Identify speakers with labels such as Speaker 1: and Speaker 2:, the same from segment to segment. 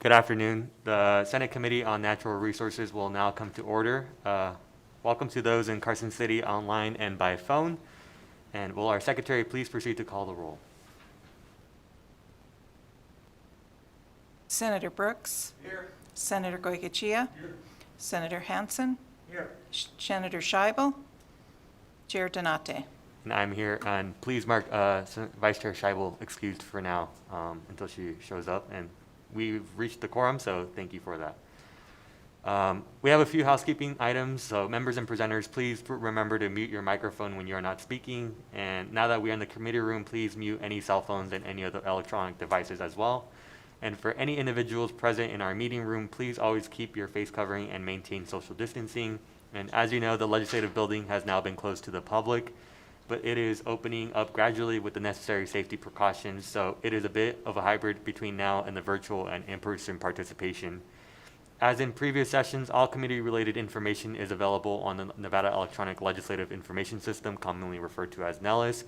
Speaker 1: Good afternoon. The Senate Committee on Natural Resources will now come to order. Welcome to those in Carson City online and by phone. And will our secretary please proceed to call the roll?
Speaker 2: Senator Brooks.
Speaker 3: Here.
Speaker 2: Senator Goycochea.
Speaker 3: Here.
Speaker 2: Senator Hansen.
Speaker 3: Here.
Speaker 2: Senator Scheibel. Chair Donate.
Speaker 1: And I'm here, and please mark Vice Chair Scheibel excused for now until she shows up. And we've reached the quorum, so thank you for that. We have a few housekeeping items, so members and presenters, please remember to mute your microphone when you are not speaking. And now that we are in the committee room, please mute any cell phones and any other electronic devices as well. And for any individuals present in our meeting room, please always keep your face covering and maintain social distancing. And as you know, the legislative building has now been closed to the public, but it is opening up gradually with the necessary safety precautions. So it is a bit of a hybrid between now and the virtual and in-person participation. As in previous sessions, all committee-related information is available on the Nevada Electronic Legislative Information System, commonly referred to as NELIS.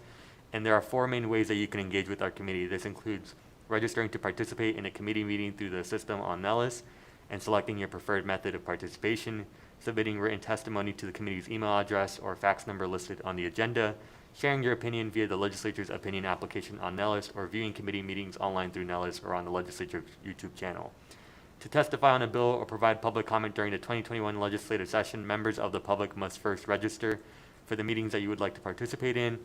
Speaker 1: And there are four main ways that you can engage with our committee. This includes registering to participate in a committee meeting through the system on NELIS, and selecting your preferred method of participation, submitting written testimony to the committee's email address or fax number listed on the agenda, sharing your opinion via the legislature's opinion application on NELIS, or viewing committee meetings online through NELIS or on the legislature's YouTube channel. To testify on a bill or provide public comment during the 2021 legislative session, members of the public must first register for the meetings that you would like to participate in.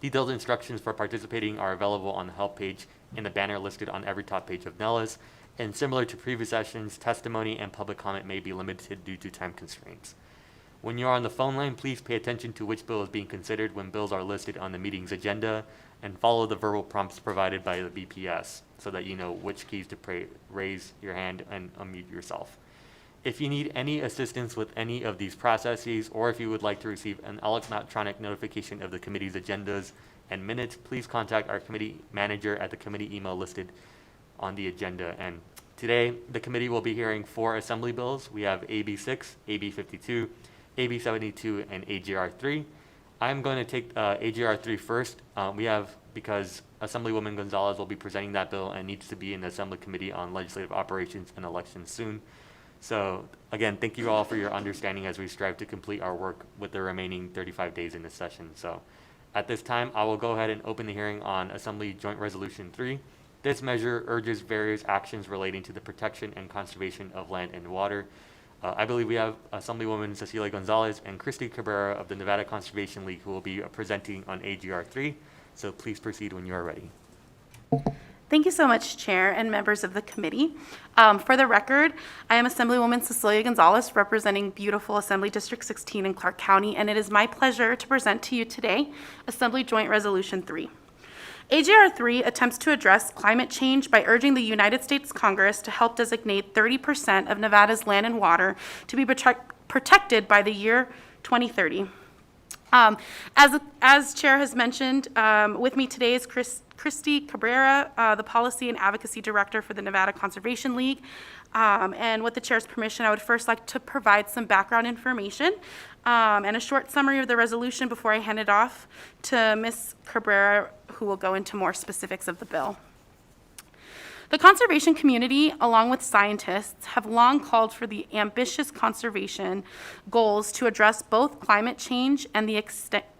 Speaker 1: Detailed instructions for participating are available on the help page in the banner listed on every top page of NELIS. And similar to previous sessions, testimony and public comment may be limited due to time constraints. When you are on the phone line, please pay attention to which bill is being considered when bills are listed on the meeting's agenda, and follow the verbal prompts provided by the BPS so that you know which keys to raise your hand and unmute yourself. If you need any assistance with any of these processes, or if you would like to receive an electronic notification of the committee's agendas and minutes, please contact our committee manager at the committee email listed on the agenda. And today, the committee will be hearing 4 assembly bills. We have AB 6, AB 52, AB 72, and AGR 3. I'm going to take AGR 3 first. Because Assemblywoman Gonzalez will be presenting that bill and needs to be in the Assembly Committee on Legislative Operations and Elections soon. So again, thank you all for your understanding as we strive to complete our work with the remaining 35 days in this session. So at this time, I will go ahead and open the hearing on Assembly Joint Resolution 3. This measure urges various actions relating to the protection and conservation of land and water. I believe we have Assemblywoman Cecilia Gonzalez and Christy Cabrera of the Nevada Conservation League who will be presenting on AGR 3. So please proceed when you are ready.
Speaker 4: Thank you so much, Chair and members of the committee. For the record, I am Assemblywoman Cecilia Gonzalez, representing beautiful Assembly District 16 in Clark County, and it is my pleasure to present to you today Assembly Joint Resolution 3. AGR 3 attempts to address climate change by urging the United States Congress to help designate 30% of Nevada's land and water to be protected by the year 2030. As Chair has mentioned, with me today is Christy Cabrera, the Policy and Advocacy Director for the Nevada Conservation League. And with the Chair's permission, I would first like to provide some background information and a short summary of the resolution before I hand it off to Ms. Cabrera, who will go into more specifics of the bill. The conservation community, along with scientists, have long called for the ambitious conservation goals to address both climate change and the extinction,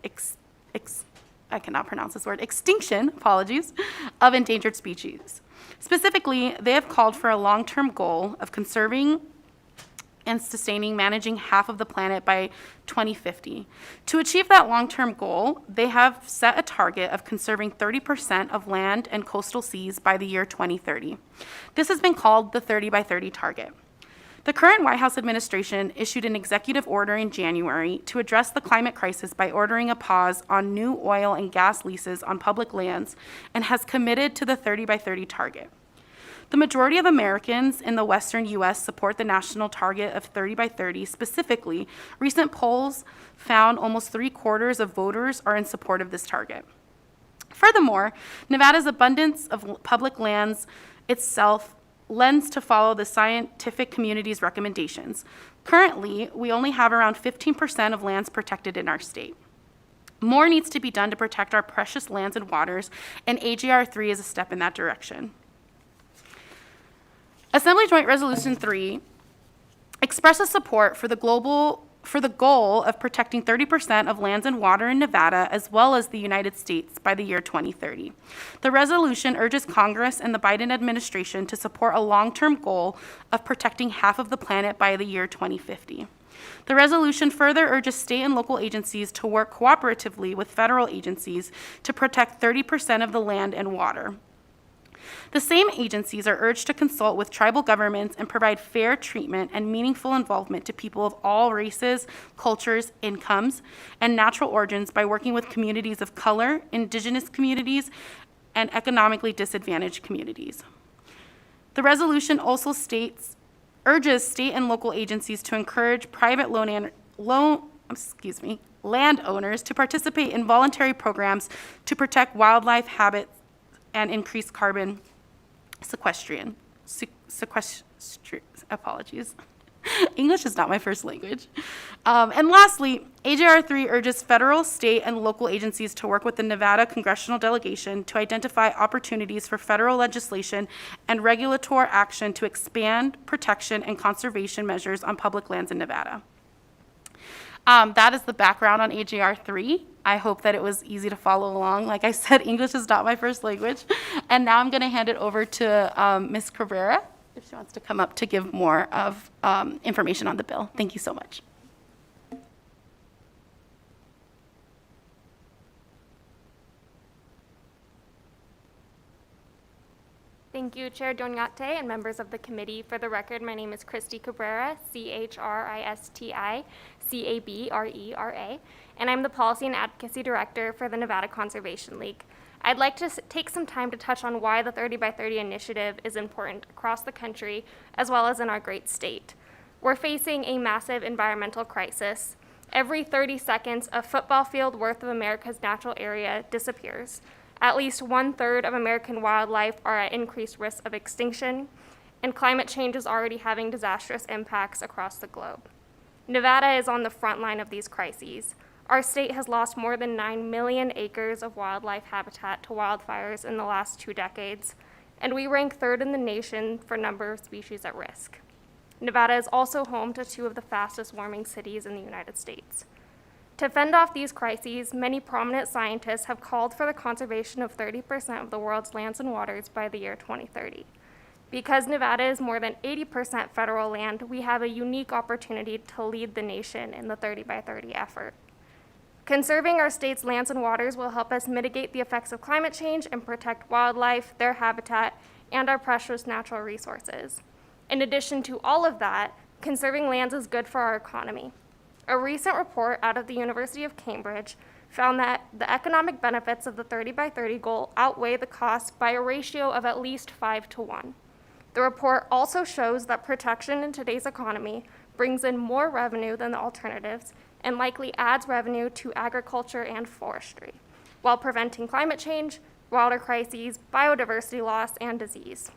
Speaker 4: of endangered species. Specifically, they have called for a long-term goal of conserving and managing half of the planet by 2050. To achieve that long-term goal, they have set a target of conserving 30% of land and coastal seas by the year 2030. This has been called the 30 by 30 target. The current White House administration issued an executive order in January to address the climate crisis by ordering a pause on new oil and gas leases on public lands and has committed to the 30 by 30 target. The majority of Americans in the Western U.S. support the national target of 30 by 30. Specifically, recent polls found almost 3/4 of voters are in support of this target. Furthermore, Nevada's abundance of public lands itself lends to follow the scientific community's recommendations. Currently, we only have around 15% of lands protected in our state. More needs to be done to protect our precious lands and waters, and AGR 3 is a step in that direction. Assembly Joint Resolution 3 expresses support for the goal of protecting 30% of lands and water in Nevada as well as the United States by the year 2030. The resolution urges Congress and the Biden administration to support a long-term goal of protecting half of the planet by the year 2050. The resolution further urges state and local agencies to work cooperatively with federal agencies to protect 30% of the land and water. The same agencies are urged to consult with tribal governments and provide fair treatment and meaningful involvement to people of all races, cultures, incomes, and natural origins by working with communities of color, indigenous communities, and economically disadvantaged communities. The resolution also urges state and local agencies to encourage private landowners to participate in voluntary programs to protect wildlife habitats and increase carbon sequestration. Apologies. English is not my first language. And lastly, AJR 3 urges federal, state, and local agencies to work with the Nevada congressional delegation to identify opportunities for federal legislation and regulatory action to expand protection and conservation measures on public lands in Nevada. That is the background on AJR 3. I hope that it was easy to follow along. Like I said, English is not my first language. And now I'm going to hand it over to Ms. Cabrera, if she wants to come up to give more of information on the bill. Thank you so much.
Speaker 3: Thank you, Chair Doñate and members of the committee. For the record, my name is Christy Cabrera, Christi Cabrera, and I'm the Policy and Advocacy Director for the Nevada Conservation League. I'd like to take some time to touch on why the 30 by 30 initiative is important across the country, as well as in our great state. We're facing a massive environmental crisis. Every 30 seconds, a football field worth of America's natural area disappears. At least 1/3 of American wildlife are at increased risk of extinction, and climate change is already having disastrous impacts across the globe. Nevada is on the front line of these crises. Our state has lost more than 9 million acres of wildlife habitat to wildfires in the last 2 decades, and we rank 3rd in the nation for number of species at risk. Nevada is also home to 2 of the fastest warming cities in the United States. To fend off these crises, many prominent scientists have called for the conservation of 30% of the world's lands and waters by the year 2030. Because Nevada is more than 80% federal land, we have a unique opportunity to lead the nation in the 30 by 30 effort. Conserving our state's lands and waters will help us mitigate the effects of climate change and protect wildlife, their habitat, and our precious natural resources. In addition to all of that, conserving lands is good for our economy. A recent report out of the University of Cambridge found that the economic benefits of the 30 by 30 goal outweigh the costs by a ratio of at least 5-to-1. The report also shows that protection in today's economy brings in more revenue than the alternatives and likely adds revenue to agriculture and forestry, while preventing climate change, water crises, biodiversity loss, and disease.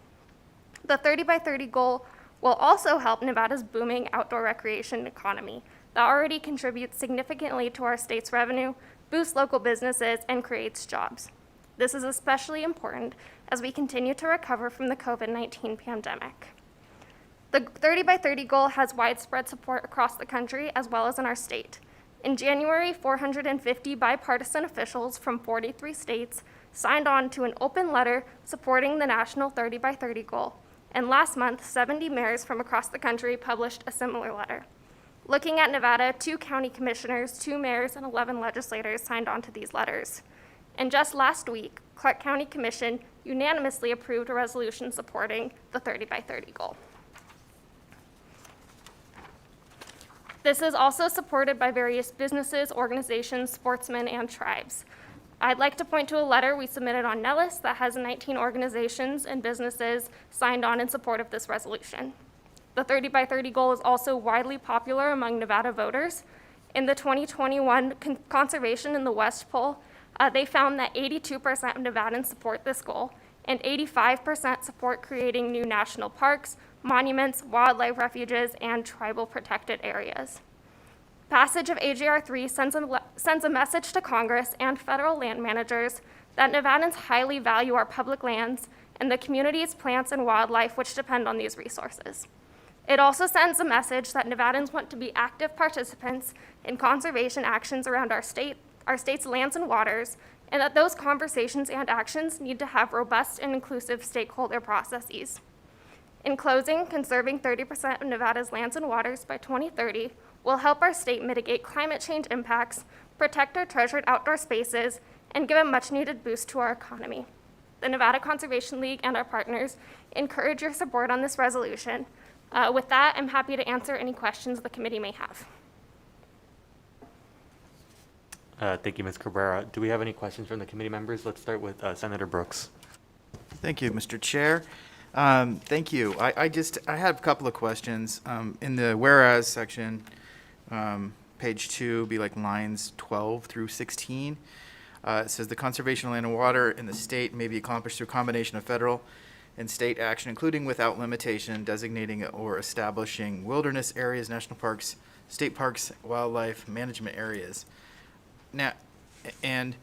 Speaker 3: The 30 by 30 goal will also help Nevada's booming outdoor recreation economy that already contributes significantly to our state's revenue, boosts local businesses, and creates jobs. This is especially important as we continue to recover from the COVID-19 pandemic. The 30 by 30 goal has widespread support across the country as well as in our state. In January, 450 bipartisan officials from 43 states signed on to an open letter supporting the national 30 by 30 goal. And last month, 70 mayors from across the country published a similar letter. Looking at Nevada, 2 county commissioners, 2 mayors, and 11 legislators signed on to these letters. And just last week, Clark County Commission unanimously approved a resolution supporting the 30 by 30 goal. This is also supported by various businesses, organizations, sportsmen, and tribes. I'd like to point to a letter we submitted on Nellis that has 19 organizations and businesses signed on in support of this resolution. The 30 by 30 goal is also widely popular among Nevada voters. In the 2021 Conservation in the West poll, they found that 82% of Nevadans support this goal, and 85% support creating new national parks, monuments, wildlife refuges, and tribal protected areas. Passage of AJR 3 sends a message to Congress and federal land managers that Nevadans highly value our public lands and the communities, plants, and wildlife which depend on these resources. It also sends a message that Nevadans want to be active participants in conservation actions around our state's lands and waters, and that those conversations and actions need to have robust and inclusive stakeholder processes. In closing, conserving 30% of Nevada's lands and waters by 2030 will help our state mitigate climate change impacts, protect our treasured outdoor spaces, and give a much-needed boost to our economy. The Nevada Conservation League and our partners encourage your support on this resolution. With that, I'm happy to answer any questions the committee may have.
Speaker 1: Thank you, Ms. Cabrera. Do we have any questions from the committee members? Let's start with Senator Brooks.
Speaker 5: Thank you, Mr. Chair. Thank you. I have a couple of questions. In the whereas section, page 2, be like lines 12 through 16. It says the conservation of land and water in the state may be accomplished through a combination of federal and state action, including without limitation, designating or establishing wilderness areas, national parks, state parks, wildlife management areas. Now, and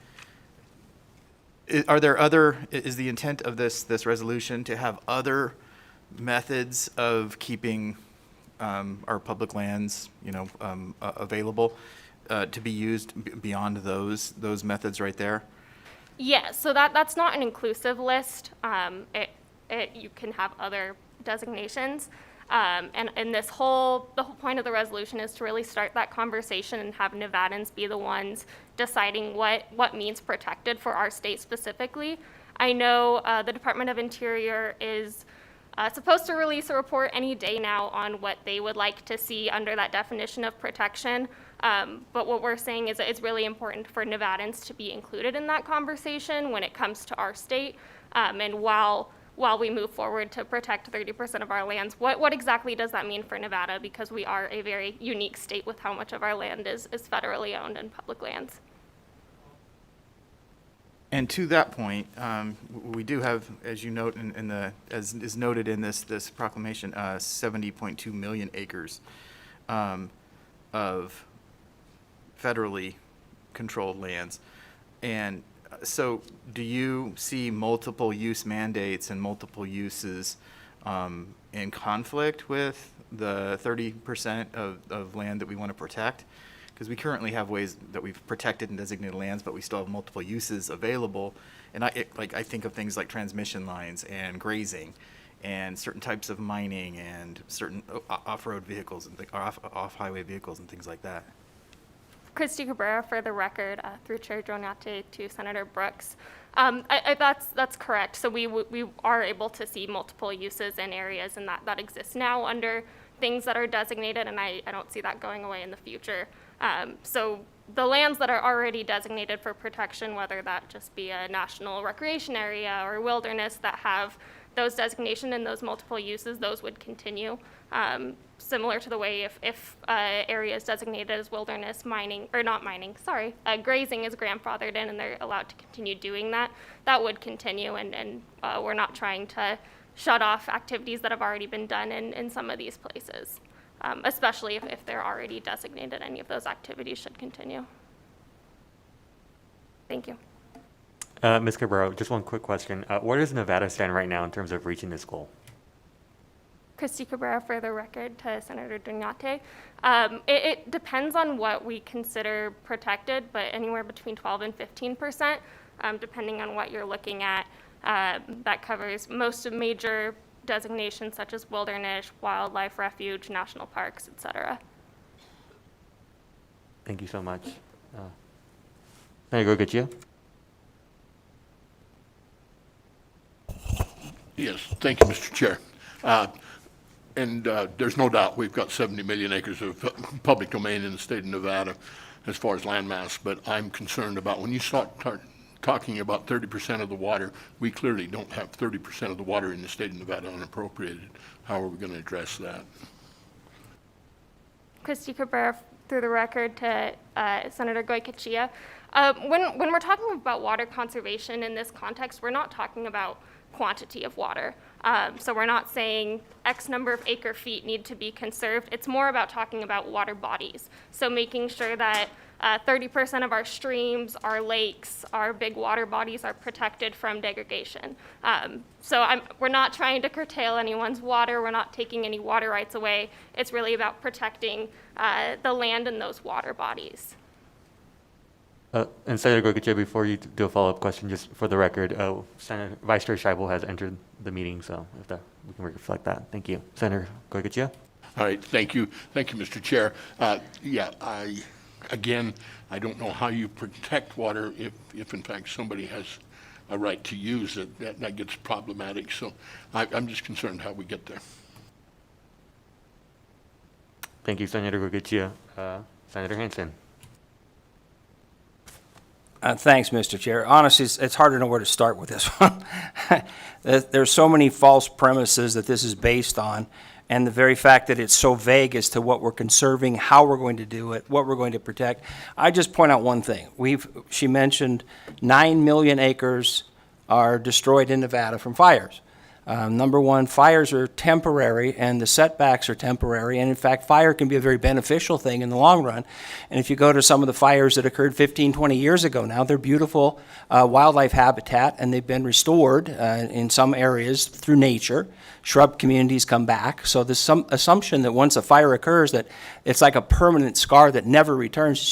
Speaker 5: are there is the intent of this resolution to have other methods of keeping our public lands, available to be used beyond those methods right there?
Speaker 3: Yeah, so that's not an inclusive list. You can have other designations. And the whole point of the resolution is to really start that conversation and have Nevadans be the ones deciding what means protected for our state specifically. I know the Department of Interior is supposed to release a report any day now on what they would like to see under that definition of protection. But what we're saying is that it's really important for Nevadans to be included in that conversation when it comes to our state. And while we move forward to protect 30% of our lands, what exactly does that mean for Nevada? Because we are a very unique state with how much of our land is federally owned and public lands.
Speaker 5: And to that point, we do have, as you note as is noted in this proclamation, 70.2 million acres of federally controlled lands. And so do you see multiple use mandates and multiple uses in conflict with the 30% of land that we want to protect? Because we currently have ways that we've protected and designated lands, but we still have multiple uses available. And I think of things like transmission lines and grazing and certain types of mining and certain off-road vehicles and off-highway vehicles and things like that.
Speaker 3: Christy Cabrera, for the record, through Chair Dronate to Senator Brooks. That's correct. So we are able to see multiple uses in areas, and that exists now under things that are designated, and I don't see that going away in the future. So the lands that are already designated for protection, whether that just be a national recreation area or wilderness that have those designations and those multiple uses, those would continue. Similar to the way if areas designated as wilderness, grazing is grandfathered in and they're allowed to continue doing that, that would continue, and we're not trying to shut off activities that have already been done in some of these places, especially if they're already designated. Any of those activities should continue. Thank you.
Speaker 1: Ms. Cabrera, just one quick question. Where does Nevada stand right now in terms of reaching this goal?
Speaker 3: Christy Cabrera, for the record, to Senator Dronate. It depends on what we consider protected, but anywhere between 12 and 15%, depending on what you're looking at. That covers most of major designations such as wilderness, wildlife refuge, national parks, et cetera.
Speaker 1: Thank you so much. Senator Goycochea?
Speaker 6: Yes, thank you, Mr. Chair. And there's no doubt we've got 70 million acres of public domain in the state of Nevada as far as landmass, but I'm concerned about when you start talking about 30% of the water, we clearly don't have 30% of the water in the state of Nevada unappropriated. How are we going to address that?
Speaker 3: Christy Cabrera, through the record, to Senator Goycochea. When we're talking about water conservation in this context, we're not talking about quantity of water. So we're not saying X number of acre feet need to be conserved. It's more about talking about water bodies. So making sure that 30% of our streams, our lakes, our big water bodies are protected from degradation. We're not trying to curtail anyone's water. We're not taking any water rights away. It's really about protecting the land and those water bodies.
Speaker 1: And Senator Goycochea, before you do a follow-up question, just for the record, Senator Vice Chair Scheibel has entered the meeting, so if that, we can reflect that. Thank you. Senator Goycochea?
Speaker 6: All right, thank you. Thank you, Mr. Chair. Yeah, again, I don't know how you protect water if in fact somebody has a right to use it. That gets problematic. So I'm just concerned how we get there.
Speaker 1: Thank you, Senator Goycochea. Senator Hansen?
Speaker 7: Thanks, Mr. Chair. Honestly, it's hard to know where to start with this one. There's so many false premises that this is based on, and the very fact that it's so vague as to what we're conserving, how we're going to do it, what we're going to protect. I just point out one thing. She mentioned 9 million acres are destroyed in Nevada from fires. Number one, fires are temporary and the setbacks are temporary, and in fact, fire can be a very beneficial thing in the long run. And if you go to some of the fires that occurred 15, 20 years ago now, they're beautiful wildlife habitat, and they've been restored in some areas through nature. Shrub communities come back. So there's some assumption that once a fire occurs that it's like a permanent scar that never returns. It's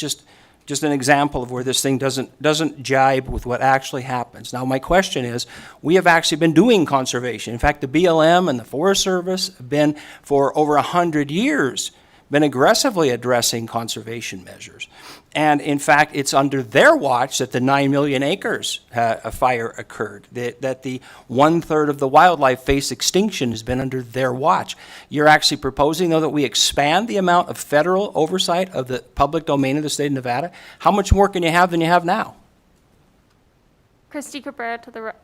Speaker 7: just an example of where this thing doesn't jibe with what actually happens. Now, my question is, we have actually been doing conservation. In fact, the BLM and the Forest Service have been, for over 100 years, been aggressively addressing conservation measures. And in fact, it's under their watch that the 9 million acres a fire occurred, that the 1/3 of the wildlife faced extinction has been under their watch. You're actually proposing, though, that we expand the amount of federal oversight of the public domain of the state of Nevada. How much more can you have than you have now?
Speaker 3: Christy Cabrera,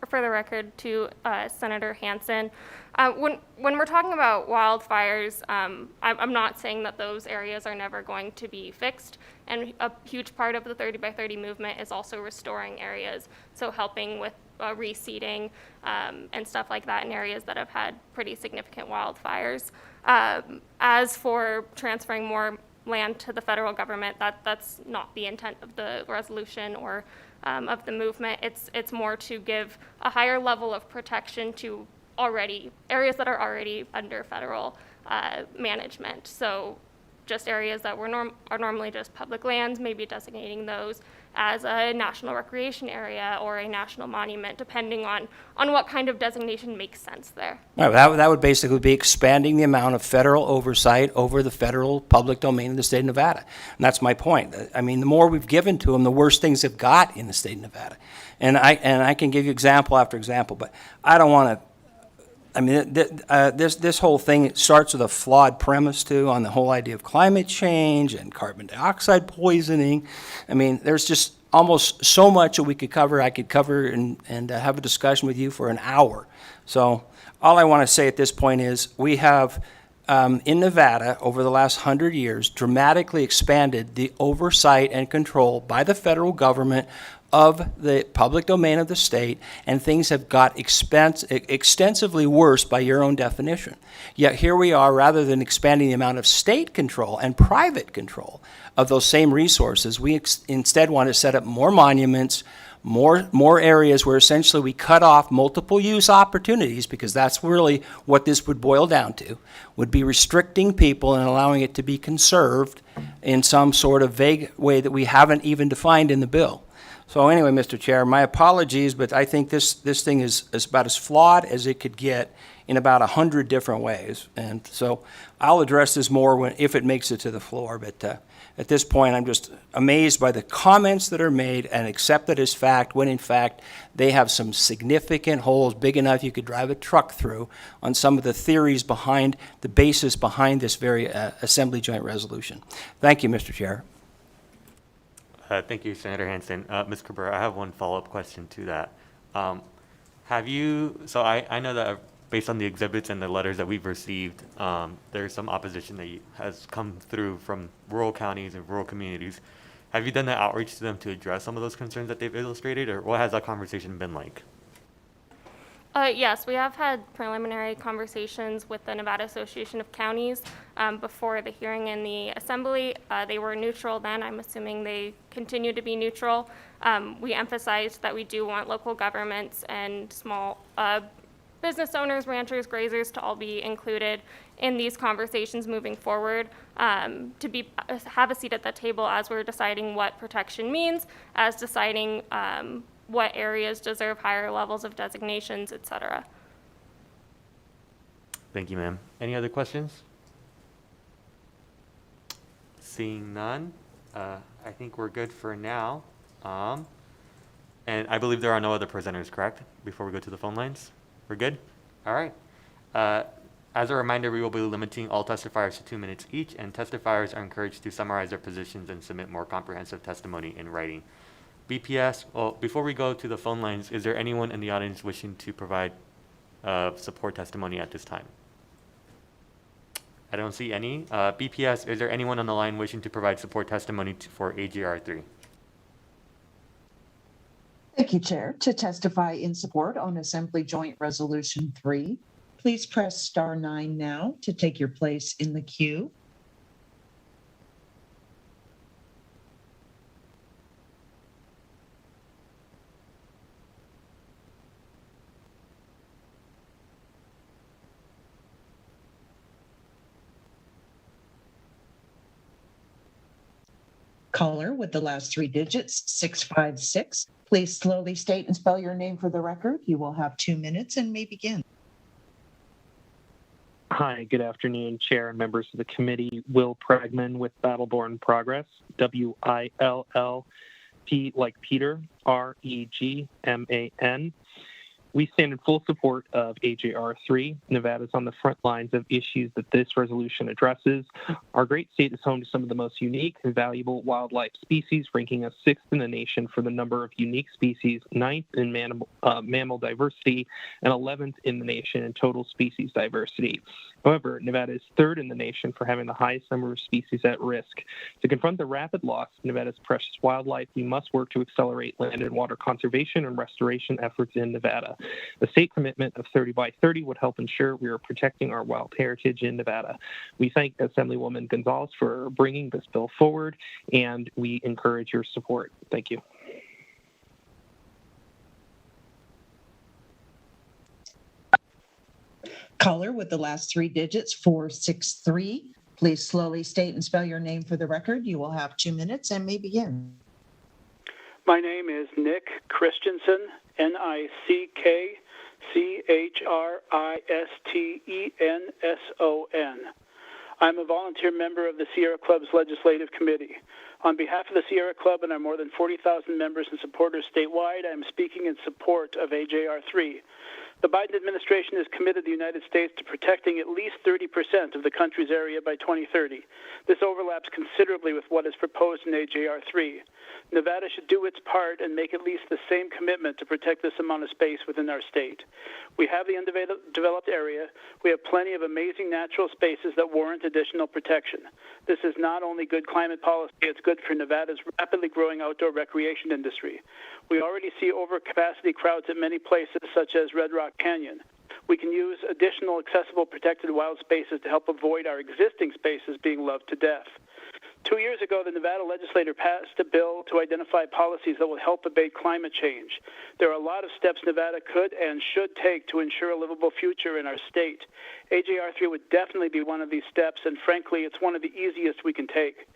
Speaker 3: for the record, to Senator Hansen. When we're talking about wildfires, I'm not saying that those areas are never going to be fixed, and a huge part of the 30 by 30 movement is also restoring areas, so helping with reseeding and stuff like that in areas that have had pretty significant wildfires. As for transferring more land to the federal government, that's not the intent of the resolution or of the movement. It's more to give a higher level of protection to areas that are already under federal management. So just areas that are normally just public lands, maybe designating those as a national recreation area or a national monument, depending on what kind of designation makes sense there.
Speaker 7: Well, that would basically be expanding the amount of federal oversight over the federal public domain of the state of Nevada. And that's my point. I mean, the more we've given to them, the worse things have got in the state of Nevada. And I can give you example after example, but I don't want to. I mean, this whole thing starts with a flawed premise, too, on the whole idea of climate change and carbon dioxide poisoning. I mean, there's just almost so much that we could cover. I could cover and have a discussion with you for an hour. So all I want to say at this point is we have, in Nevada, over the last 100 years, dramatically expanded the oversight and control by the federal government of the public domain of the state, and things have got extensively worse by your own definition. Yet here we are, rather than expanding the amount of state control and private control of those same resources, we instead want to set up more monuments, more areas where essentially we cut off multiple use opportunities, because that's really what this would boil down to, would be restricting people and allowing it to be conserved in some sort of vague way that we haven't even defined in the bill. So anyway, Mr. Chair, my apologies, but I think this thing is about as flawed as it could get in about 100 different ways. And so I'll address this more if it makes it to the floor. But at this point, I'm just amazed by the comments that are made and accepted as fact, when in fact they have some significant holes big enough you could drive a truck through on some of the theories behind the basis behind this very Assembly Joint Resolution. Thank you, Mr. Chair.
Speaker 1: Thank you, Senator Hansen. Ms. Cabrera, I have one follow-up question to that. So I know that based on the exhibits and the letters that we've received, there's some opposition that has come through from rural counties and rural communities. Have you done that outreach to them to address some of those concerns that they've illustrated, or what has that conversation been like?
Speaker 3: Yes, we have had preliminary conversations with the Nevada Association of Counties before the hearing in the Assembly. They were neutral then. I'm assuming they continue to be neutral. We emphasized that we do want local governments and small business owners, ranchers, grazers to all be included in these conversations moving forward, to have a seat at the table as we're deciding what protection means, as deciding what areas deserve higher levels of designations, et cetera.
Speaker 1: Thank you, ma'am. Any other questions? Seeing none, I think we're good for now. And I believe there are no other presenters, correct? Before we go to the phone lines? We're good? All right. As a reminder, we will be limiting all testifiers to 2 minutes each, and testifiers are encouraged to summarize their positions and submit more comprehensive testimony in writing. BPS, well, before we go to the phone lines, is there anyone in the audience wishing to provide support testimony at this time? I don't see any. BPS, is there anyone on the line wishing to provide support testimony for AJR 3?
Speaker 8: Thank you, Chair. To testify in support on Assembly Joint Resolution 3, please press star 9 now to take your place in the queue. Caller with the last 3 digits, 656. Please slowly state and spell your name for the record. You will have 2 minutes and may begin.
Speaker 9: Hi, good afternoon, Chair and members of the committee. Will Pregman with Battleborn Progress, WILLP like Peter, REGMAN. We stand in full support of AJR 3. Nevada's on the front lines of issues that this resolution addresses. Our great state is home to some of the most unique and valuable wildlife species, ranking us 6th in the nation for the number of unique species, 9th in mammal diversity, and 11th in the nation in total species diversity. However, Nevada is 3rd in the nation for having the highest number of species at risk. To confront the rapid loss of Nevada's precious wildlife, we must work to accelerate land and water conservation and restoration efforts in Nevada. The state commitment of 30 by 30 would help ensure we are protecting our wild heritage in Nevada. We thank Assemblywoman Gonzalez for bringing this bill forward, and we encourage your support. Thank you.
Speaker 8: Caller with the last 3 digits, 463. Please slowly state and spell your name for the record. You will have 2 minutes and may begin.
Speaker 10: My name is Nick Christensen, NickChristenson. I'm a volunteer member of the Sierra Club's Legislative Committee. On behalf of the Sierra Club and our more than 40,000 members and supporters statewide, I am speaking in support of AJR 3. The Biden administration has committed the United States to protecting at least 30% of the country's area by 2030. This overlaps considerably with what is proposed in AJR 3. Nevada should do its part and make at least the same commitment to protect this amount of space within our state. We have the undeveloped area. We have plenty of amazing natural spaces that warrant additional protection. This is not only good climate policy, it's good for Nevada's rapidly growing outdoor recreation industry. We already see overcapacity crowds at many places, such as Red Rock Canyon. We can use additional accessible protected wild spaces to help avoid our existing spaces being loved to death. 2 years ago, the Nevada Legislature passed a bill to identify policies that will help abate climate change. There are a lot of steps Nevada could and should take to ensure a livable future in our state. AJR 3 would definitely be one of these steps, and frankly, it's one of the easiest we can take.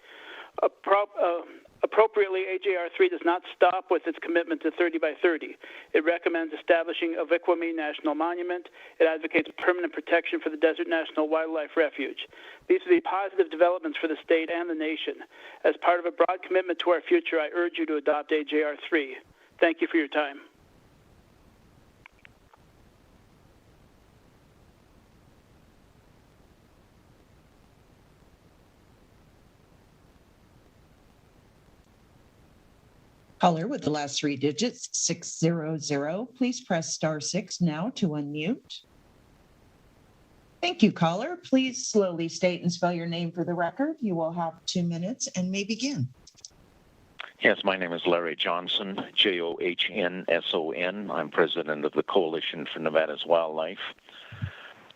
Speaker 10: Appropriately, AJR 3 does not stop with its commitment to 30 by 30. It recommends establishing a Wikwame National Monument. It advocates permanent protection for the Desert National Wildlife Refuge. These are the positive developments for the state and the nation. As part of a broad commitment to our future, I urge you to adopt AJR 3. Thank you for your time.
Speaker 8: Caller with the last 3 digits, 600. Please press star 6 now to unmute. Thank you, caller. Please slowly state and spell your name for the record. You will have 2 minutes and may begin.
Speaker 11: Yes, my name is Larry Johnson, Johnsson. I'm president of the Coalition for Nevada's Wildlife.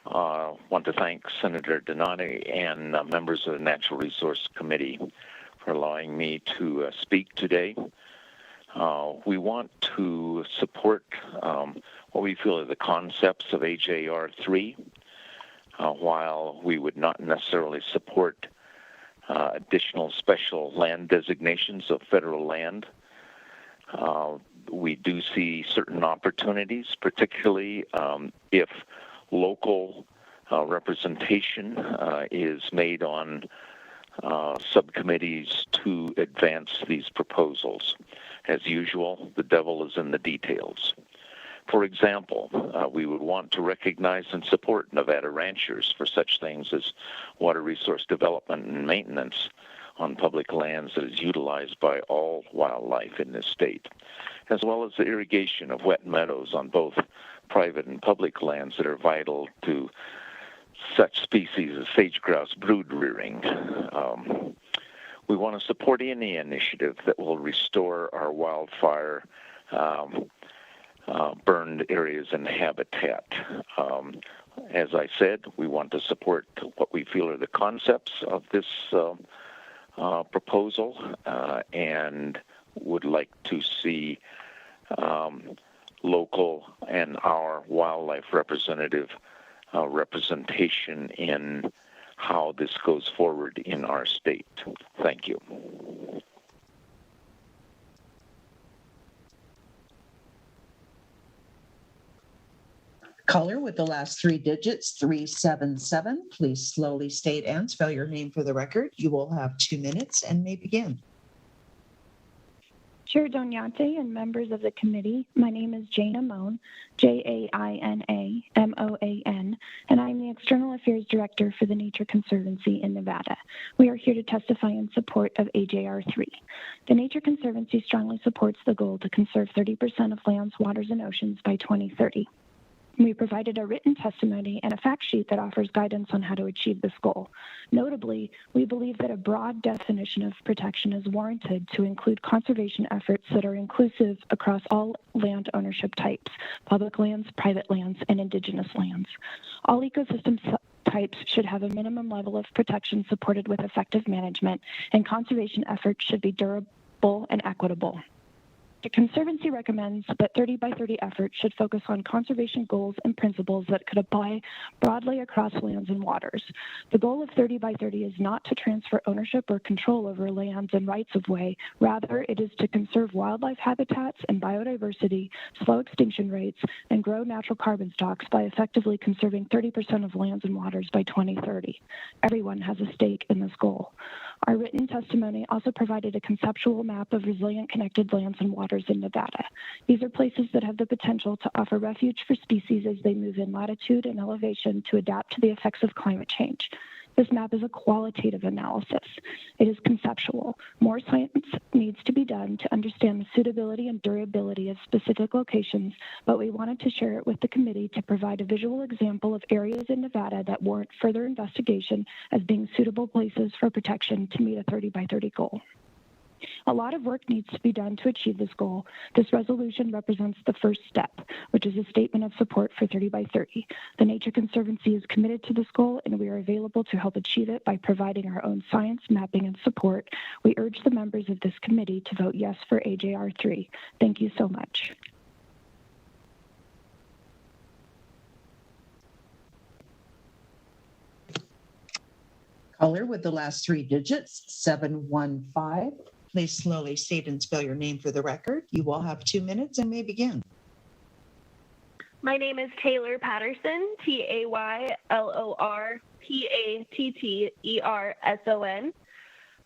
Speaker 11: I want to thank Senator Donati and members of the Natural Resource Committee for allowing me to speak today. We want to support what we feel are the concepts of AJR 3, while we would not necessarily support additional special land designations of federal land. We do see certain opportunities, particularly if local representation is made on subcommittees to advance these proposals. As usual, the devil is in the details. For example, we would want to recognize and support Nevada ranchers for such things as water resource development and maintenance on public lands that is utilized by all wildlife in this state, as well as the irrigation of wet meadows on both private and public lands that are vital to such species as sage-grouse brood rearing. We want to support any initiative that will restore our wildfire burned areas and habitat. As I said, we want to support what we feel are the concepts of this proposal and would like to see local and our wildlife representative representation in how this goes forward in our state. Thank you.
Speaker 8: Caller with the last three digits, 377. Please slowly state and spell your name for the record. You will have 2 minutes and may begin.
Speaker 12: Chair Donate and members of the committee, my name is Jana Moan, Jainamoan, and I'm the External Affairs Director for the Nature Conservancy in Nevada. We are here to testify in support of AJR 3. The Nature Conservancy strongly supports the goal to conserve 30% of lands, waters, and oceans by 2030. We provided a written testimony and a fact sheet that offers guidance on how to achieve this goal. Notably, we believe that a broad definition of protection is warranted to include conservation efforts that are inclusive across all land ownership types, public lands, private lands, and indigenous lands. All ecosystem types should have a minimum level of protection supported with effective management, and conservation efforts should be durable and equitable. The Conservancy recommends that 30 by 30 efforts should focus on conservation goals and principles that could apply broadly across lands and waters. The goal of 30 by 30 is not to transfer ownership or control over lands and rights of way. Rather, it is to conserve wildlife habitats and biodiversity, slow extinction rates, and grow natural carbon stocks by effectively conserving 30% of lands and waters by 2030. Everyone has a stake in this goal. Our written testimony also provided a conceptual map of resilient connected lands and waters in Nevada. These are places that have the potential to offer refuge for species as they move in latitude and elevation to adapt to the effects of climate change. This map is a qualitative analysis. It is conceptual. More science needs to be done to understand the suitability and durability of specific locations, but we wanted to share it with the committee to provide a visual example of areas in Nevada that warrant further investigation as being suitable places for protection to meet a 30 by 30 goal. A lot of work needs to be done to achieve this goal. This resolution represents the first step, which is a statement of support for 30 by 30. The Nature Conservancy is committed to this goal, and we are available to help achieve it by providing our own science, mapping, and support. We urge the members of this committee to vote yes for AJR 3. Thank you so much.
Speaker 8: Caller with the last three digits, 715. Please slowly state and spell your name for the record. You will have 2 minutes and may begin.
Speaker 13: My name is Taylor Patterson, TaylorPatterson.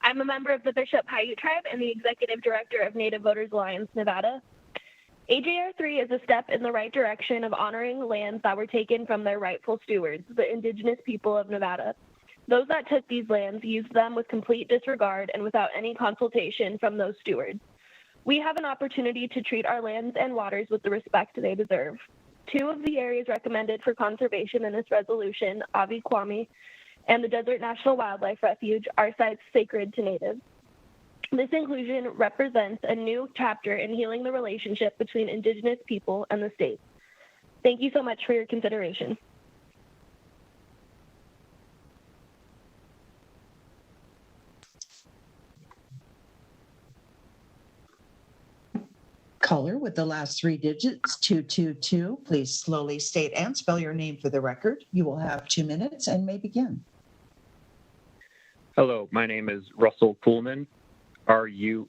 Speaker 13: I'm a member of the Bishop Paiute Tribe and the Executive Director of Native Voters Alliance Nevada. AJR 3 is a step in the right direction of honoring lands that were taken from their rightful stewards, the indigenous people of Nevada. Those that took these lands used them with complete disregard and without any consultation from those stewards. We have an opportunity to treat our lands and waters with the respect they deserve. 2 of the areas recommended for conservation in this resolution, Avi Kwame and the Desert National Wildlife Refuge, are sites sacred to natives. This inclusion represents a new chapter in healing the relationship between Indigenous people and the state. Thank you so much for your consideration.
Speaker 8: Caller with the last three digits, 222. Please slowly state and spell your name for the record. You will have 2 minutes and may begin.
Speaker 9: Hello, my name is Russell Kuhlman, RussellKuhlman.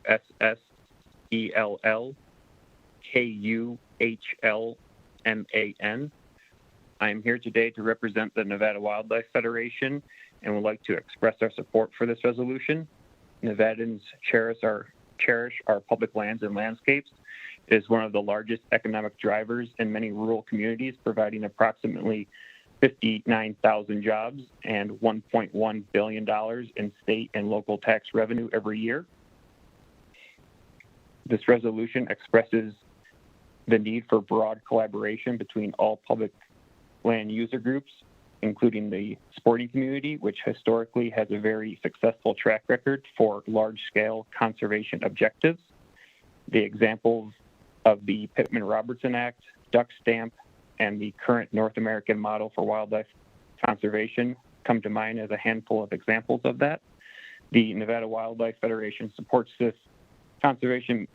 Speaker 9: I am here today to represent the Nevada Wildlife Federation and would like to express our support for this resolution. Nevadans cherish our public lands and landscapes. It is one of the largest economic drivers in many rural communities, providing approximately 59,000 jobs and $1.1 billion in state and local tax revenue every year. This resolution expresses the need for broad collaboration between all public land user groups, including the sporting community, which historically has a very successful track record for large-scale conservation objectives. The examples of the Pittman-Robertson Act, Duck Stamp, and the current North American model for wildlife conservation come to mind as a handful of examples of that. The Nevada Wildlife Federation supports this conservation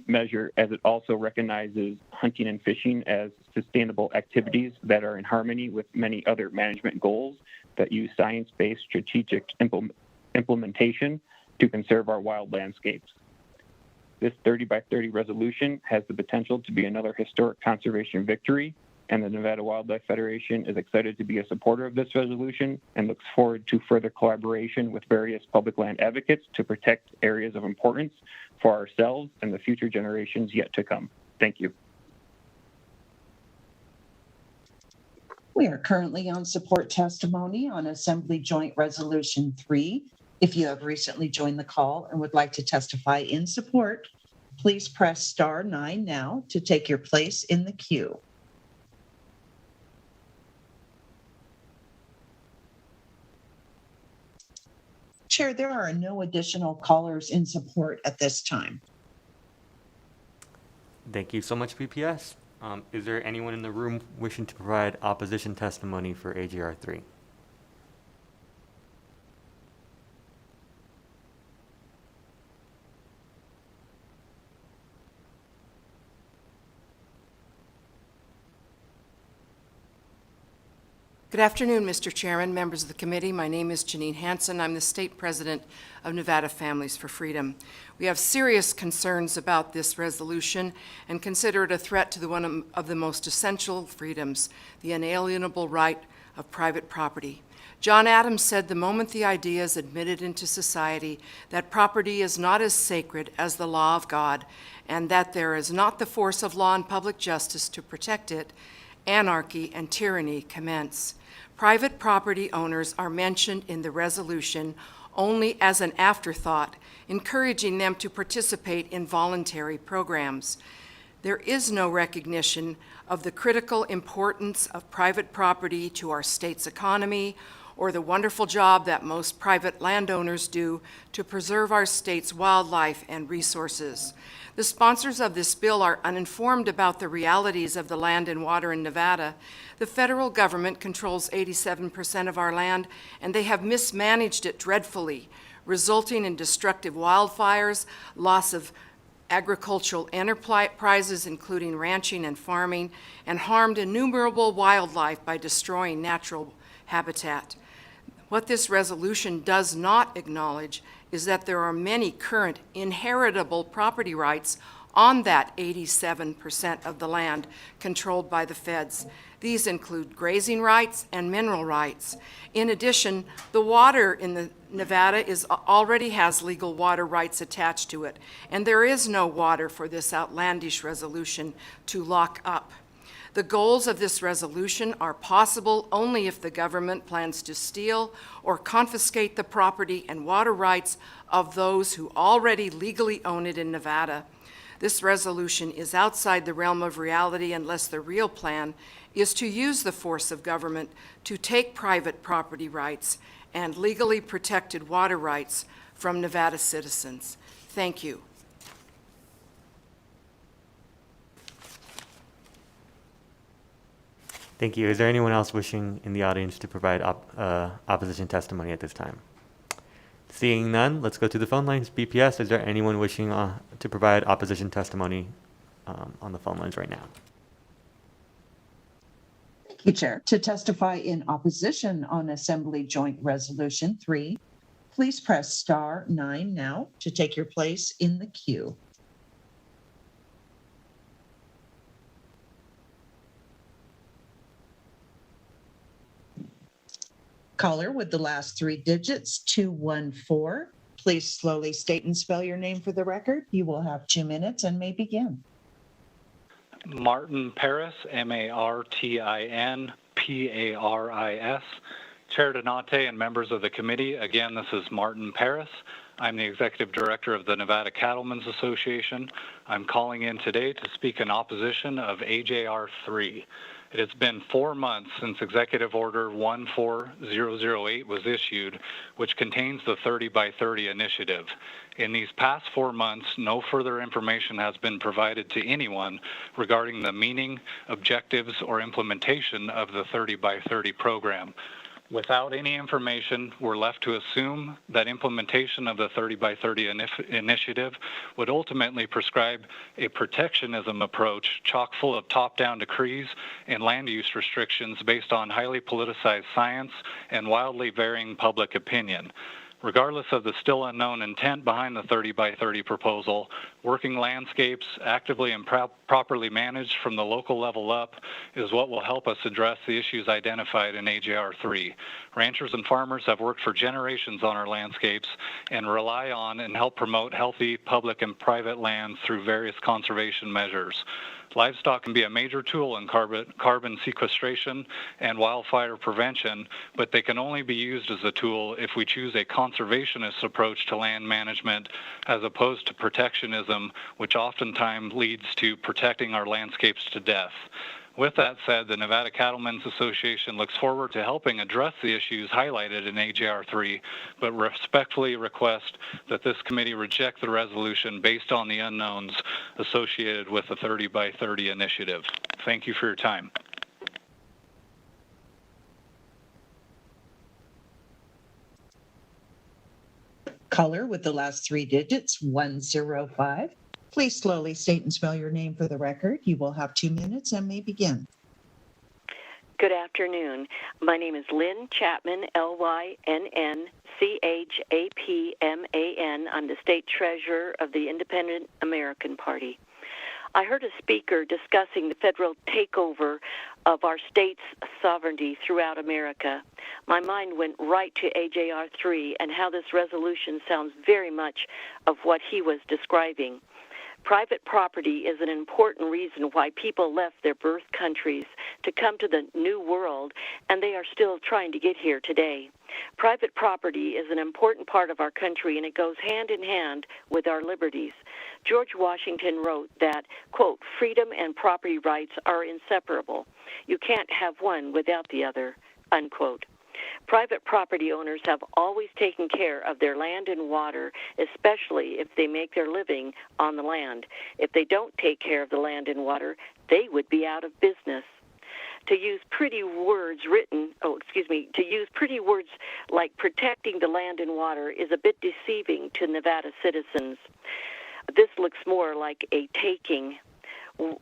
Speaker 9: measure as it also recognizes hunting and fishing as sustainable activities that are in harmony with many other management goals that use science-based strategic implementation to conserve our wild landscapes. This 30 by 30 resolution has the potential to be another historic conservation victory, and the Nevada Wildlife Federation is excited to be a supporter of this resolution and looks forward to further collaboration with various public land advocates to protect areas of importance for ourselves and the future generations yet to come. Thank you.
Speaker 8: We are currently on support testimony on Assembly Joint Resolution 3. If you have recently joined the call and would like to testify in support, please press star 9 now to take your place in the queue. Chair, there are no additional callers in support at this time.
Speaker 1: Thank you so much, PPS. Is there anyone in the room wishing to provide opposition testimony for AGR 3?
Speaker 14: Good afternoon, Mr. Chairman, members of the committee. My name is Janine Hansen. I'm the state president of Nevada Families for Freedom. We have serious concerns about this resolution and consider it a threat to one of the most essential freedoms, the inalienable right of private property. John Adams said the moment the idea is admitted into society that property is not as sacred as the law of God and that there is not the force of law and public justice to protect it, anarchy and tyranny commence. Private property owners are mentioned in the resolution only as an afterthought, encouraging them to participate in voluntary programs. There is no recognition of the critical importance of private property to our state's economy or the wonderful job that most private landowners do to preserve our state's wildlife and resources. The sponsors of this bill are uninformed about the realities of the land and water in Nevada. The federal government controls 87% of our land, and they have mismanaged it dreadfully, resulting in destructive wildfires, loss of agricultural enterprises, including ranching and farming, and harmed innumerable wildlife by destroying natural habitat. What this resolution does not acknowledge is that there are many current inheritable property rights on that 87% of the land controlled by the feds. These include grazing rights and mineral rights. In addition, the water in Nevada already has legal water rights attached to it, and there is no water for this outlandish resolution to lock up. The goals of this resolution are possible only if the government plans to steal or confiscate the property and water rights of those who already legally own it in Nevada. This resolution is outside the realm of reality unless the real plan is to use the force of government to take private property rights and legally protected water rights from Nevada citizens. Thank you.
Speaker 1: Thank you. Is there anyone else wishing in the audience to provide opposition testimony at this time? Seeing none, let's go to the phone lines. BPS, is there anyone wishing to provide opposition testimony on the phone lines right now?
Speaker 8: Thank you, Chair. To testify in opposition on Assembly Joint Resolution 3, please press *9 now to take your place in the queue. Caller with the last three digits, 214. Please slowly state and spell your name for the record. You will have 2 minutes and may begin.
Speaker 15: Martin Paris, Martin Paris. Chair Donate and members of the committee, again, this is Martin Paris. I'm the Executive Director of the Nevada Cattlemen's Association. I'm calling in today to speak in opposition of AJR 3. It has been 4 months since Executive Order 14008 was issued, which contains the 30 by 30 initiative. In these past 4 months, no further information has been provided to anyone regarding the meaning, objectives, or implementation of the 30 by 30 program. Without any information, we're left to assume that implementation of the 30 by 30 initiative would ultimately prescribe a protectionism approach chock full of top-down decrees and land use restrictions based on highly politicized science and wildly varying public opinion. Regardless of the still unknown intent behind the 30 by 30 proposal, working landscapes actively and properly managed from the local level up is what will help us address the issues identified in AJR 3. Ranchers and farmers have worked for generations on our landscapes and rely on and help promote healthy public and private lands through various conservation measures. Livestock can be a major tool in carbon sequestration and wildfire prevention, but they can only be used as a tool if we choose a conservationist approach to land management as opposed to protectionism, which oftentimes leads to protecting our landscapes to death. With that said, the Nevada Cattlemen's Association looks forward to helping address the issues highlighted in AJR 3, but respectfully request that this committee reject the resolution based on the unknowns associated with the 30 by 30 initiative. Thank you for your time.
Speaker 8: Caller with the last three digits, 105. Please slowly state and spell your name for the record. You will have 2 minutes and may begin.
Speaker 16: Good afternoon. My name is Lynn Chapman, Lynnchapman. I'm the state treasurer of the Independent American Party. I heard a speaker discussing the federal takeover of our state's sovereignty throughout America. My mind went right to AJR 3 and how this resolution sounds very much of what he was describing. Private property is an important reason why people left their birth countries to come to the New World, and they are still trying to get here today. Private property is an important part of our country, and it goes hand in hand with our liberties. George Washington wrote that, quote, freedom and property rights are inseparable. You can't have one without the other, unquote. Private property owners have always taken care of their land and water, especially if they make their living on the land. If they don't take care of the land and water, they would be out of business. To use pretty words like protecting the land and water is a bit deceiving to Nevada citizens. This looks more like a taking.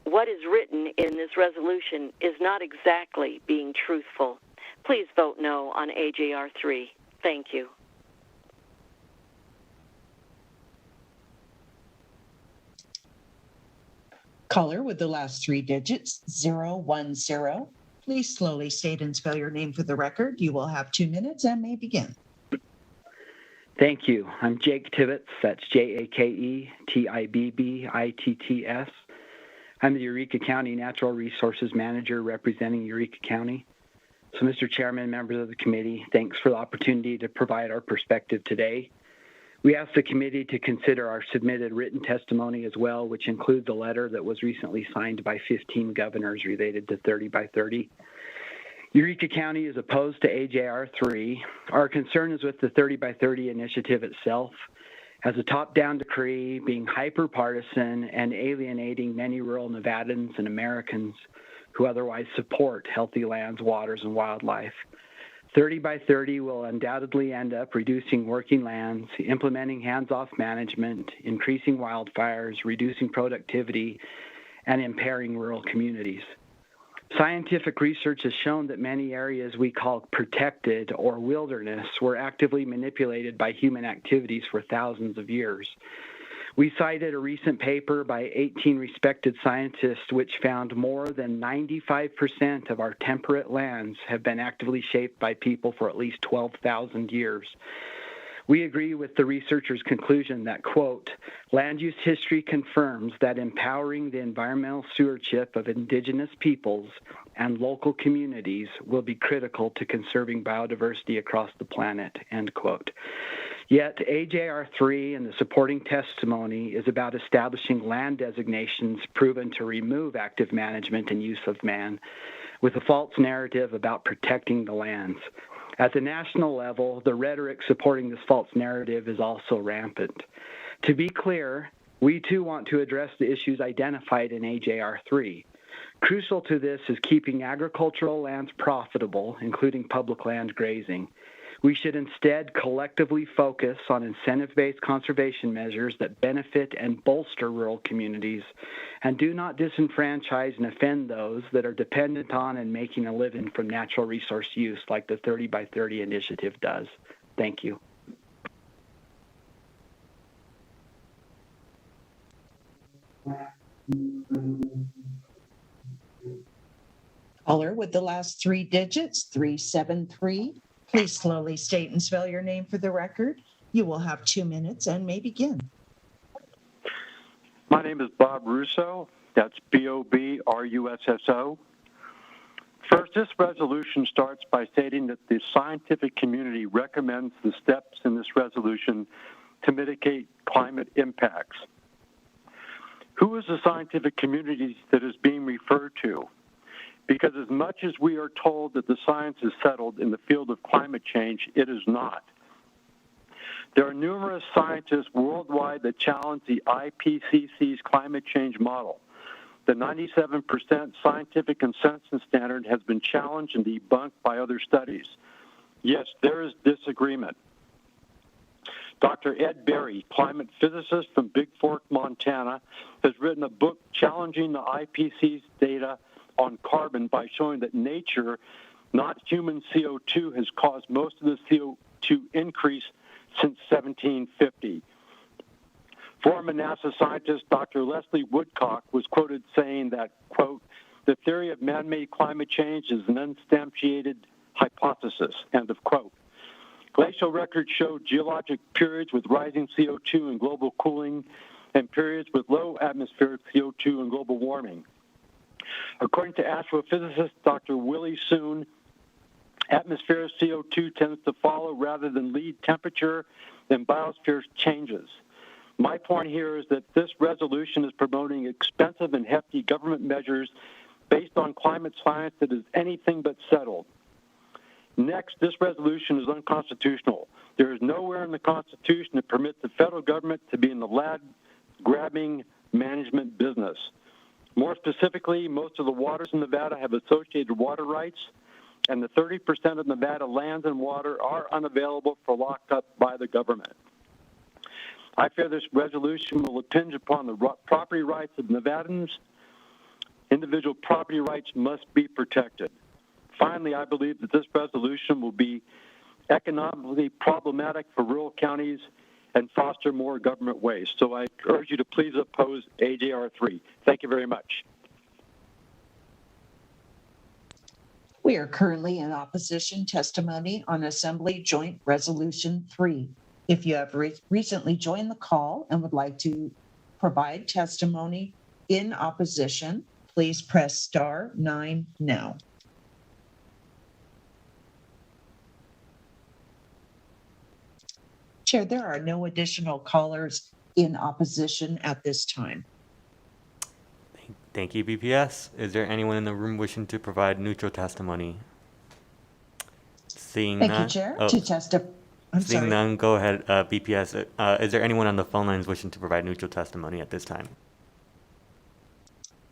Speaker 16: What is written in this resolution is not exactly being truthful. Please vote no on AJR 3. Thank you.
Speaker 8: Caller with the last three digits, 010. Please slowly state and spell your name for the record. You will have 2 minutes and may begin.
Speaker 17: Thank you. I'm Jake Tibbetts. That's JakeTibbetts. I'm the Eureka County Natural Resources Manager representing Eureka County. So, Mr. Chairman, members of the committee, thanks for the opportunity to provide our perspective today. We ask the committee to consider our submitted written testimony as well, which includes a letter that was recently signed by 15 governors related to 30 by 30. Eureka County is opposed to AJR 3. Our concern is with the 30 by 30 initiative itself. as a top-down decree being hyper-partisan and alienating many rural Nevadans and Americans who otherwise support healthy lands, waters, and wildlife. 30 by 30 will undoubtedly end up reducing working lands, implementing hands-off management, increasing wildfires, reducing productivity, and impairing rural communities. Scientific research has shown that many areas we call protected or wilderness were actively manipulated by human activities for thousands of years. We cited a recent paper by 18 respected scientists which found more than 95% of our temperate lands have been actively shaped by people for at least 12,000 years. We agree with the researchers' conclusion that, quote, land use history confirms that empowering the environmental stewardship of indigenous peoples and local communities will be critical to conserving biodiversity across the planet, end quote. Yet AJR 3 and the supporting testimony is about establishing land designations proven to remove active management and use of man, with a false narrative about protecting the lands. At the national level, the rhetoric supporting this false narrative is also rampant. To be clear, we too want to address the issues identified in AJR 3. Crucial to this is keeping agricultural lands profitable, including public land grazing. We should instead collectively focus on incentive-based conservation measures that benefit and bolster rural communities and do not disenfranchise and offend those that are dependent on and making a living from natural resource use like the 30 by 30 initiative does. Thank you.
Speaker 8: Caller with the last three digits, 373. Please slowly state and spell your name for the record. You will have 2 minutes and may begin.
Speaker 18: My name is Bob Russo. That's B-O-B-R-U-S-S-O. First, this resolution starts by stating that the scientific community recommends the steps in this resolution to mitigate climate impacts. Who is the scientific community that is being referred to? Because as much as we are told that the science is settled in the field of climate change, it is not. There are numerous scientists worldwide that challenge the IPCC's climate change model. The 97% scientific consensus standard has been challenged and debunked by other studies. Yes, there is disagreement. Dr. Ed Berry, climate physicist from Big Fork, Montana, has written a book challenging the IPCC's data on carbon by showing that nature, not human CO2, has caused most of the CO2 increase since 1750. Former NASA scientist Dr. Leslie Woodcock was quoted saying that, quote, the theory of man-made climate change is an unsubstantiated hypothesis, end of quote. Glacial records show geologic periods with rising CO2 and global cooling and periods with low atmospheric CO2 and global warming. According to astrophysicist Dr. Willie Soon, atmospheric CO2 tends to follow rather than lead temperature and biosphere changes. My point here is that this resolution is promoting expensive and hefty government measures based on climate science that is anything but settled. Next, this resolution is unconstitutional. There is nowhere in the Constitution that permits the federal government to be in the land-grabbing management business. More specifically, most of the waters in Nevada have associated water rights, and the 30% of Nevada lands and water are unavailable for lockup by the government. I fear this resolution will impinge upon the property rights of Nevadans. Individual property rights must be protected. Finally, I believe that this resolution will be economically problematic for rural counties and foster more government waste. So I urge you to please oppose AJR 3. Thank you very much.
Speaker 8: We are currently in opposition testimony on Assembly Joint Resolution 3. If you have recently joined the call and would like to provide testimony in opposition, please press star 9 now. Chair, there are no additional callers in opposition at this time.
Speaker 1: Thank you, BPS. Is there anyone in the room wishing to provide neutral testimony? Seeing
Speaker 8: Thank
Speaker 1: none.
Speaker 8: you, Chair.
Speaker 1: Oh,
Speaker 8: To testify. I'm
Speaker 1: Seeing
Speaker 8: sorry.
Speaker 1: none, go ahead, BPS. Is there anyone on the phone lines wishing to provide neutral testimony at this time?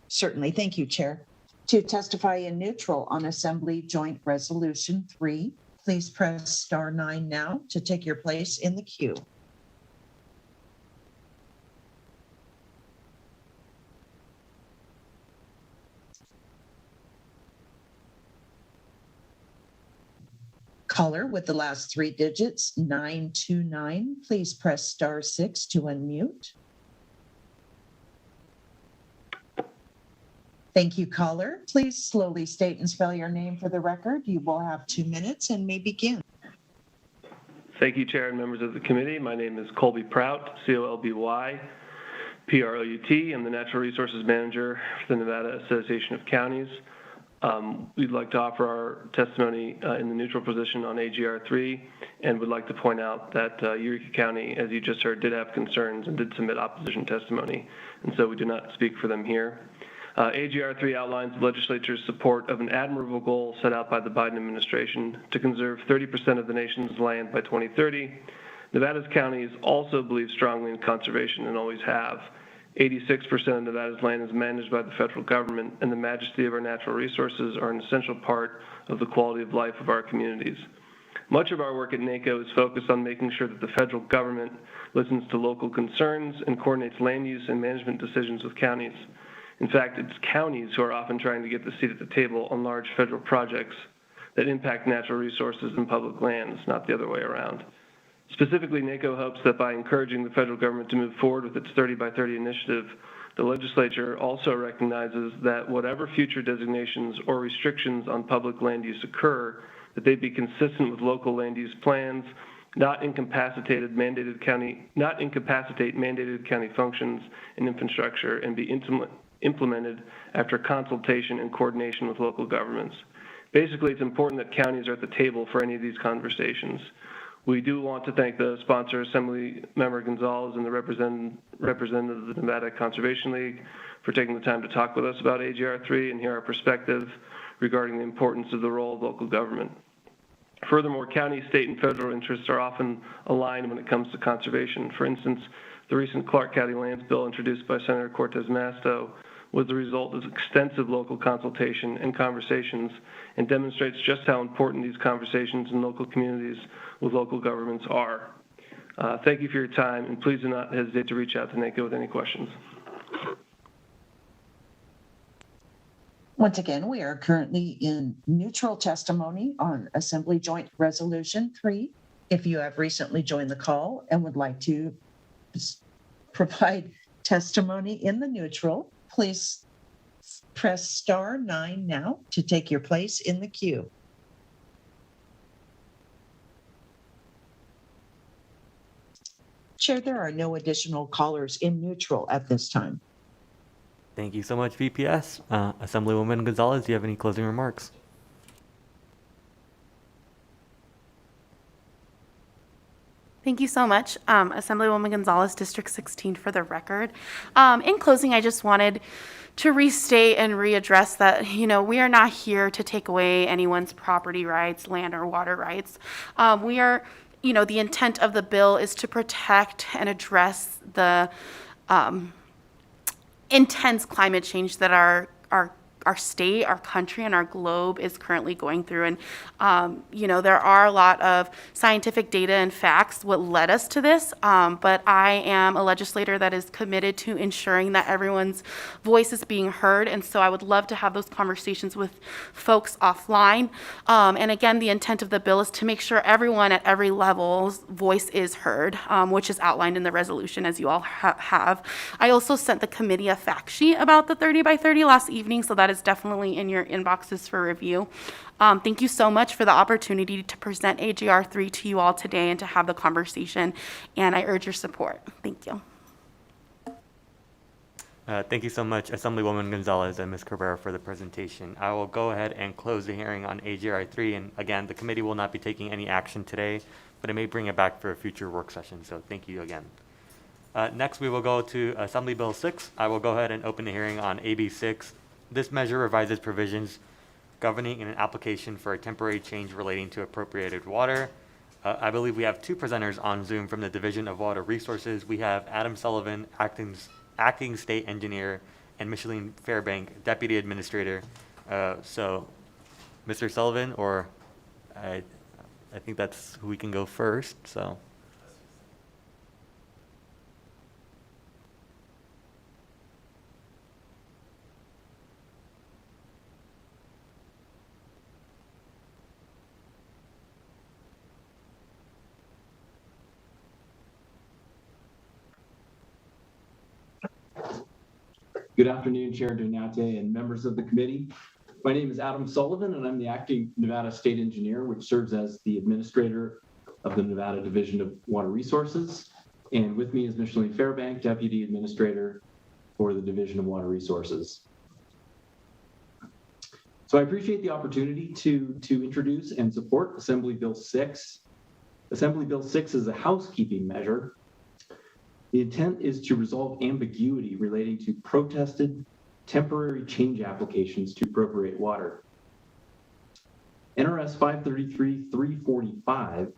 Speaker 8: Certainly. Thank you, Chair. To testify in neutral on Assembly Joint Resolution 3, please press star 9 now to take your place in the queue. Caller with the last 3 digits, 929, please press star 6 to unmute. Thank you, caller. Please slowly state and spell your name for the record. You will have 2 minutes and may begin.
Speaker 19: Thank you, Chair and members of the committee. My name is Colby Prout, C-O-L-B-Y, P-R-O-U-T. I'm the Natural Resources Manager for the Nevada Association of Counties. We'd like to offer our testimony in the neutral position on AGR 3 and would like to point out that Eureka County, as you just heard, did have concerns and did submit opposition testimony, and so we do not speak for them here. AGR 3 outlines the legislature's support of an admirable goal set out by the Biden administration to conserve 30% of the nation's land by 2030. Nevada's counties also believe strongly in conservation and always have. 86% of Nevada's land is managed by the federal government, and the majesty of our natural resources are an essential part of the quality of life of our communities. Much of our work at NACO is focused on making sure that the federal government listens to local concerns and coordinates land use and management decisions with counties. In fact, it's counties who are often trying to get the seat at the table on large federal projects that impact natural resources and public lands, not the other way around. Specifically, NACO hopes that by encouraging the federal government to move forward with its 30 by 30 initiative, the legislature also recognizes that whatever future designations or restrictions on public land use occur, that they be consistent with local land use plans, not incapacitate mandated county functions and infrastructure, and be implemented after consultation and coordination with local governments. Basically, it's important that counties are at the table for any of these conversations. We do want to thank the sponsor, Assembly Member Gonzalez, and the representative of the Nevada Conservation League for taking the time to talk with us about AGR 3 and hear our perspective regarding the importance of the role of local government. Furthermore, county, state, and federal interests are often aligned when it comes to conservation. For instance, the recent Clark County Lands Bill introduced by Senator Cortez Masto was the result of extensive local consultation and conversations and demonstrates just how important these conversations in local communities with local governments are. Thank you for your time, and please do not hesitate to reach out to NACO with any questions.
Speaker 8: Once again, we are currently in neutral testimony on Assembly Joint Resolution 3. If you have recently joined the call and would like to provide testimony in the neutral, please press star 9 now to take your place in the queue. Chair, there are no additional callers in neutral at this time.
Speaker 1: Thank you so much, VPS. Assemblywoman Gonzalez, do you have any closing remarks?
Speaker 4: Thank you so much, Assemblywoman Gonzalez, District 16, for the record. In closing, I just wanted to restate and readdress that, we are not here to take away anyone's property rights, land or water rights. We are, the intent of the bill is to protect and address the intense climate change that our state, our country, and our globe is currently going through. And, there are a lot of scientific data and facts what led us to this, but I am a legislator that is committed to ensuring that everyone's voice is being heard, and so I would love to have those conversations with folks offline. And again, the intent of the bill is to make sure everyone at every level's voice is heard, which is outlined in the resolution, as you all have. I also sent the committee a fact sheet about the 30 by 30 last evening, so that is definitely in your inboxes for review. Thank you so much for the opportunity to present AGR 3 to you all today and to have the conversation, and I urge your support. Thank you.
Speaker 1: Thank you so much, Assemblywoman Gonzalez and Ms. Cabrera, for the presentation. I will go ahead and close the hearing on AGR 3, and again, the committee will not be taking any action today, but it may bring it back for a future work session, so thank you again. Next, we will go to Assembly Bill 6. I will go ahead and open the hearing on AB 6. This measure revises provisions governing an application for a temporary change relating to appropriated water. I believe we have two presenters on Zoom from the Division of Water Resources. We have Adam Sullivan, acting state engineer, and Micheline Fairbank, deputy administrator. So, Mr. Sullivan, or I think that's who we can go first. So.
Speaker 20: Good afternoon, Chair Donate and members of the committee. My name is Adam Sullivan, and I'm the acting Nevada State Engineer, which serves as the administrator of the Nevada Division of Water Resources. And with me is Micheline Fairbank, Deputy Administrator for the Division of Water Resources. So I appreciate the opportunity to introduce and support Assembly Bill 6. Assembly Bill 6 is a housekeeping measure. The intent is to resolve ambiguity relating to protested temporary change applications to appropriate water. NRS 533-345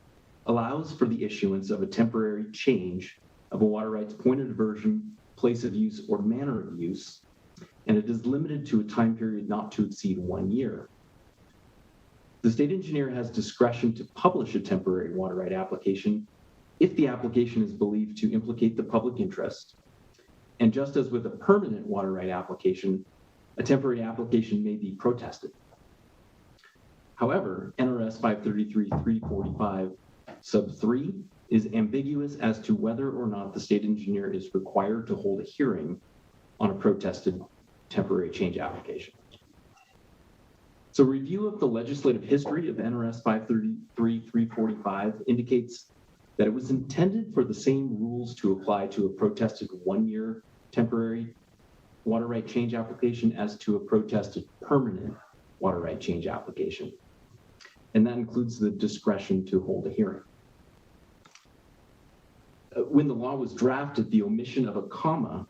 Speaker 20: allows for the issuance of a temporary change of a water rights point of diversion, place of use, or manner of use, and it is limited to a time period not to exceed 1 year. The state engineer has discretion to publish a temporary water right application if the application is believed to implicate the public interest. And just as with a permanent water right application, a temporary application may be protested. However, NRS 533-345 sub 3 is ambiguous as to whether or not the state engineer is required to hold a hearing on a protested temporary change application. So review of the legislative history of NRS 533-345 indicates that it was intended for the same rules to apply to a protested 1-year temporary water right change application as to a protested permanent water right change application. And that includes the discretion to hold a hearing. When the law was drafted, the omission of a comma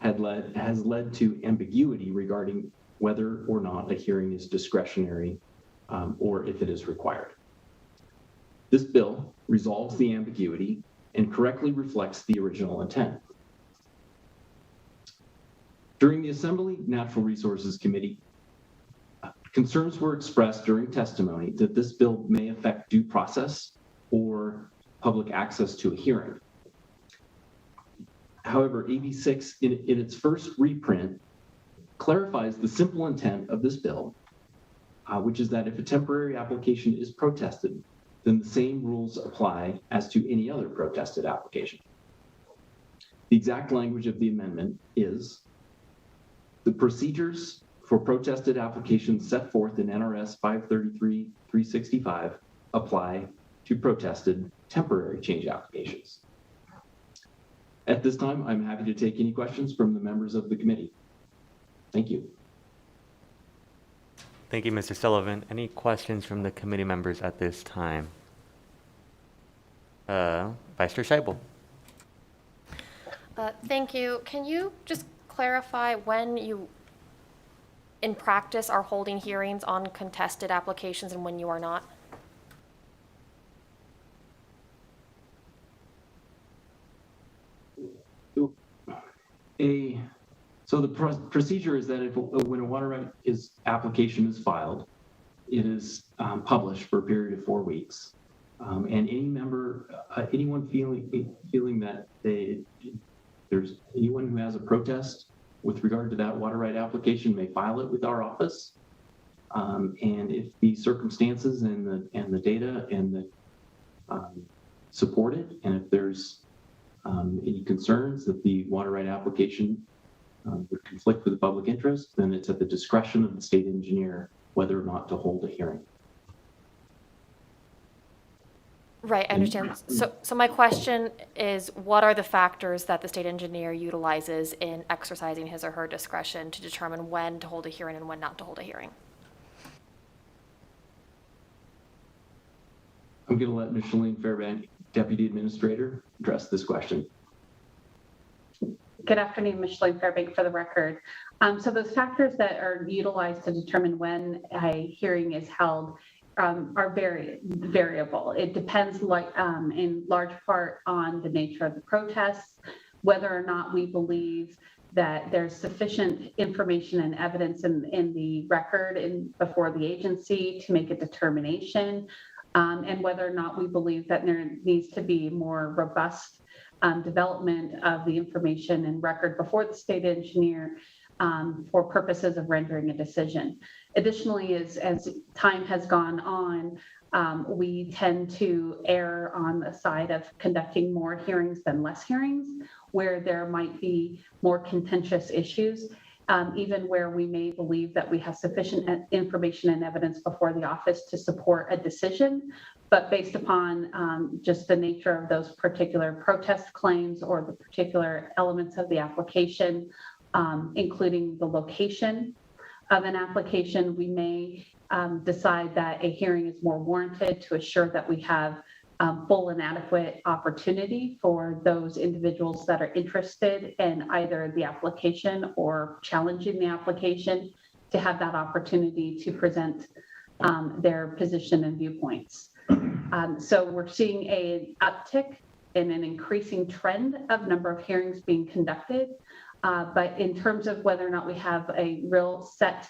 Speaker 20: has led to ambiguity regarding whether or not a hearing is discretionary or if it is required. This bill resolves the ambiguity and correctly reflects the original intent. During the Assembly Natural Resources Committee, concerns were expressed during testimony that this bill may affect due process or public access to a hearing. However, AB 6 in its first reprint clarifies the simple intent of this bill, which is that if a temporary application is protested, then the same rules apply as to any other protested application. The exact language of the amendment is: the procedures for protested applications set forth in NRS 533-365 apply to protested temporary change applications. At this time, I'm happy to take any questions from the members of the committee. Thank you.
Speaker 1: Thank you, Mr. Sullivan. Any questions from the committee members at this time? Vice Chair Scheibel.
Speaker 21: Thank you. Can you just clarify when you, in practice, are holding hearings on contested applications and when you are not?
Speaker 20: So the procedure is that when a water right application is filed, it is published for a period of 4 weeks. And any member, anyone feeling that there's anyone who has a protest with regard to that water right application may file it with our office. And if the circumstances and the data and the support it, and if there's any concerns that the water right application would conflict with the public interest, then it's at the discretion of the state engineer whether or not to hold a hearing.
Speaker 21: Right, I understand. So my question is, what are the factors that the state engineer utilizes in exercising his or her discretion to determine when to hold a hearing and when not to hold a hearing?
Speaker 20: I'm going to let Micheline Fairbank, Deputy Administrator, address this question.
Speaker 22: Good afternoon, Micheline Fairbank for the record. So those factors that are utilized to determine when a hearing is held are very variable. It depends in large part on the nature of the protests, whether or not we believe that there's sufficient information and evidence in the record before the agency to make a determination, and whether or not we believe that there needs to be more robust development of the information and record before the state engineer for purposes of rendering a decision. Additionally, as time has gone on, we tend to err on the side of conducting more hearings than less hearings, where there might be more contentious issues, even where we may believe that we have sufficient information and evidence before the office to support a decision. But based upon just the nature of those particular protest claims or the particular elements of the application, including the location of an application, we may decide that a hearing is more warranted to assure that we have full and adequate opportunity for those individuals that are interested in either the application or challenging the application to have that opportunity to present their position and viewpoints. So we're seeing an uptick in an increasing trend of number of hearings being conducted. But in terms of whether or not we have a real set,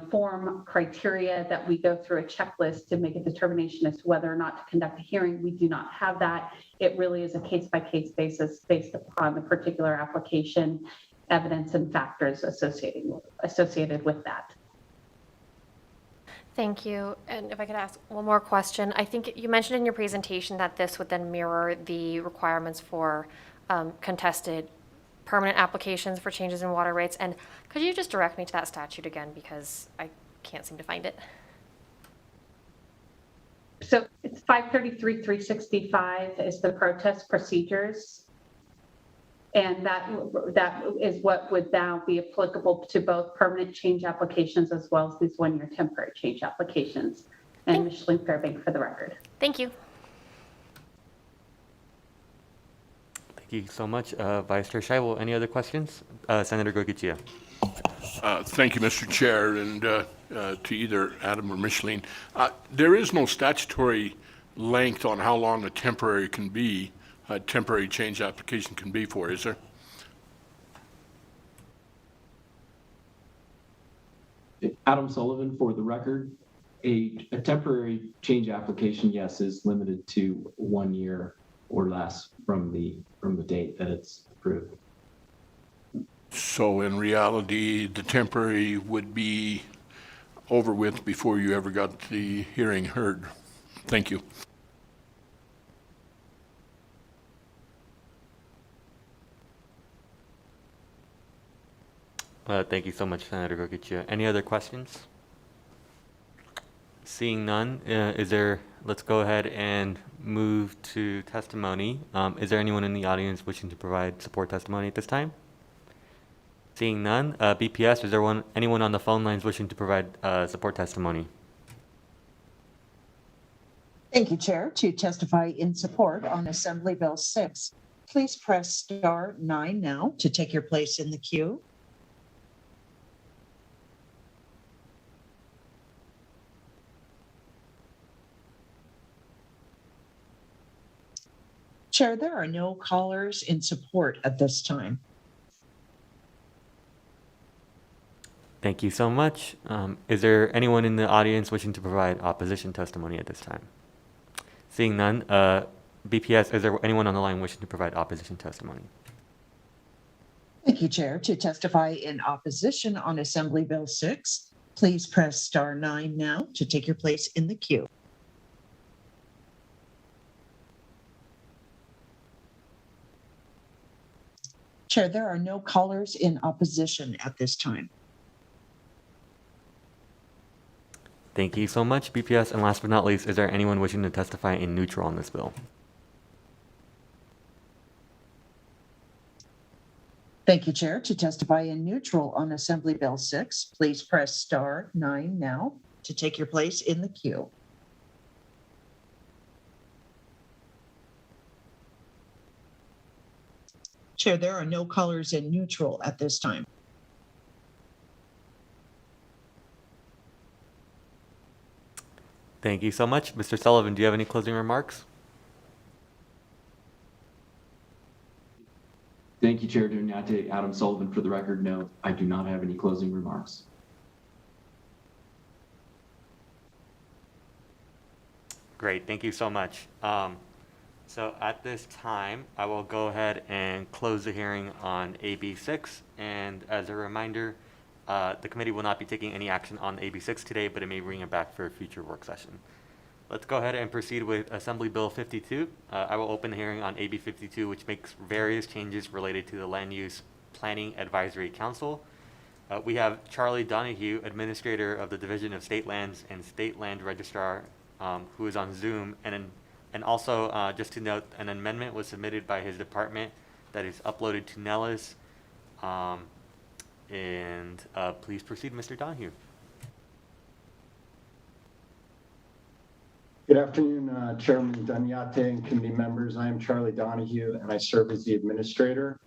Speaker 22: form criteria that we go through a checklist to make a determination as to whether or not to conduct a hearing, we do not have that. It really is a case-by-case basis based upon the particular application, evidence, and factors associated with that.
Speaker 21: Thank you. And if I could ask one more question, I think you mentioned in your presentation that this would then mirror the requirements for contested permanent applications for changes in water rates. And could you just direct me to that statute again, because I can't seem to find it?
Speaker 22: So it's 533-365 is the protest procedures. And that is what would now be applicable to both permanent change applications as well as these one-year temporary change applications. And Micheline Fairbank for the record.
Speaker 21: Thank you.
Speaker 1: Thank you so much, Vice Chair Scheibel. Any other questions? Senator Goycochea.
Speaker 6: Thank you, Mr. Chair, and to either Adam or Micheline. There is no statutory length on how long a temporary change application can be for, is there?
Speaker 20: Adam Sullivan for the record. A temporary change application, yes, is limited to 1 year or less from the date that it's approved.
Speaker 6: So in reality, the temporary would be over with before you ever got the hearing heard. Thank you.
Speaker 1: Thank you so much, Senator Goycochea. Any other questions? Seeing none, let's go ahead and move to testimony. Is there anyone in the audience wishing to provide support testimony at this time? Seeing none, BPS, is there anyone on the phone lines wishing to provide support testimony?
Speaker 8: Thank you, Chair. To testify in support on Assembly Bill 6, please press star 9 now to take your place in the queue. Chair, there are no callers in support at this time.
Speaker 1: Thank you so much. Is there anyone in the audience wishing to provide opposition testimony at this time? Seeing none, BPS, is there anyone on the line wishing to provide opposition testimony?
Speaker 8: Thank you, Chair. To testify in opposition on Assembly Bill 6, please press star 9 now to take your place in the queue. Chair, there are no callers in opposition at this time.
Speaker 1: Thank you so much, BPS. And last but not least, is there anyone wishing to testify in neutral on this bill?
Speaker 8: Thank you, Chair. To testify in neutral on Assembly Bill 6, please press star 9 now to take your place in the queue. Chair, there are no callers in neutral at this time.
Speaker 1: Thank you so much. Mr. Sullivan, do you have any closing remarks?
Speaker 20: Thank you, Chair Dunyate. Adam Sullivan, for the record, no, I do not have any closing remarks.
Speaker 1: Great, thank you so much. So at this time, I will go ahead and close the hearing on AB6. And as a reminder, the committee will not be taking any action on AB6 today, but it may bring it back for a future work session. Let's go ahead and proceed with Assembly Bill 52. I will open the hearing on AB 52, which makes various changes related to the Land Use Planning Advisory Council. We have Charlie Donahue, Administrator of the Division of State Lands and State Land Registrar, who is on Zoom. And also, just to note, an amendment was submitted by his department that is uploaded to Nellis. Please proceed, Mr. Donahue.
Speaker 2: Good afternoon, Chairman Dunyate and committee members. I am Charlie Donahue, and I serve as the administrator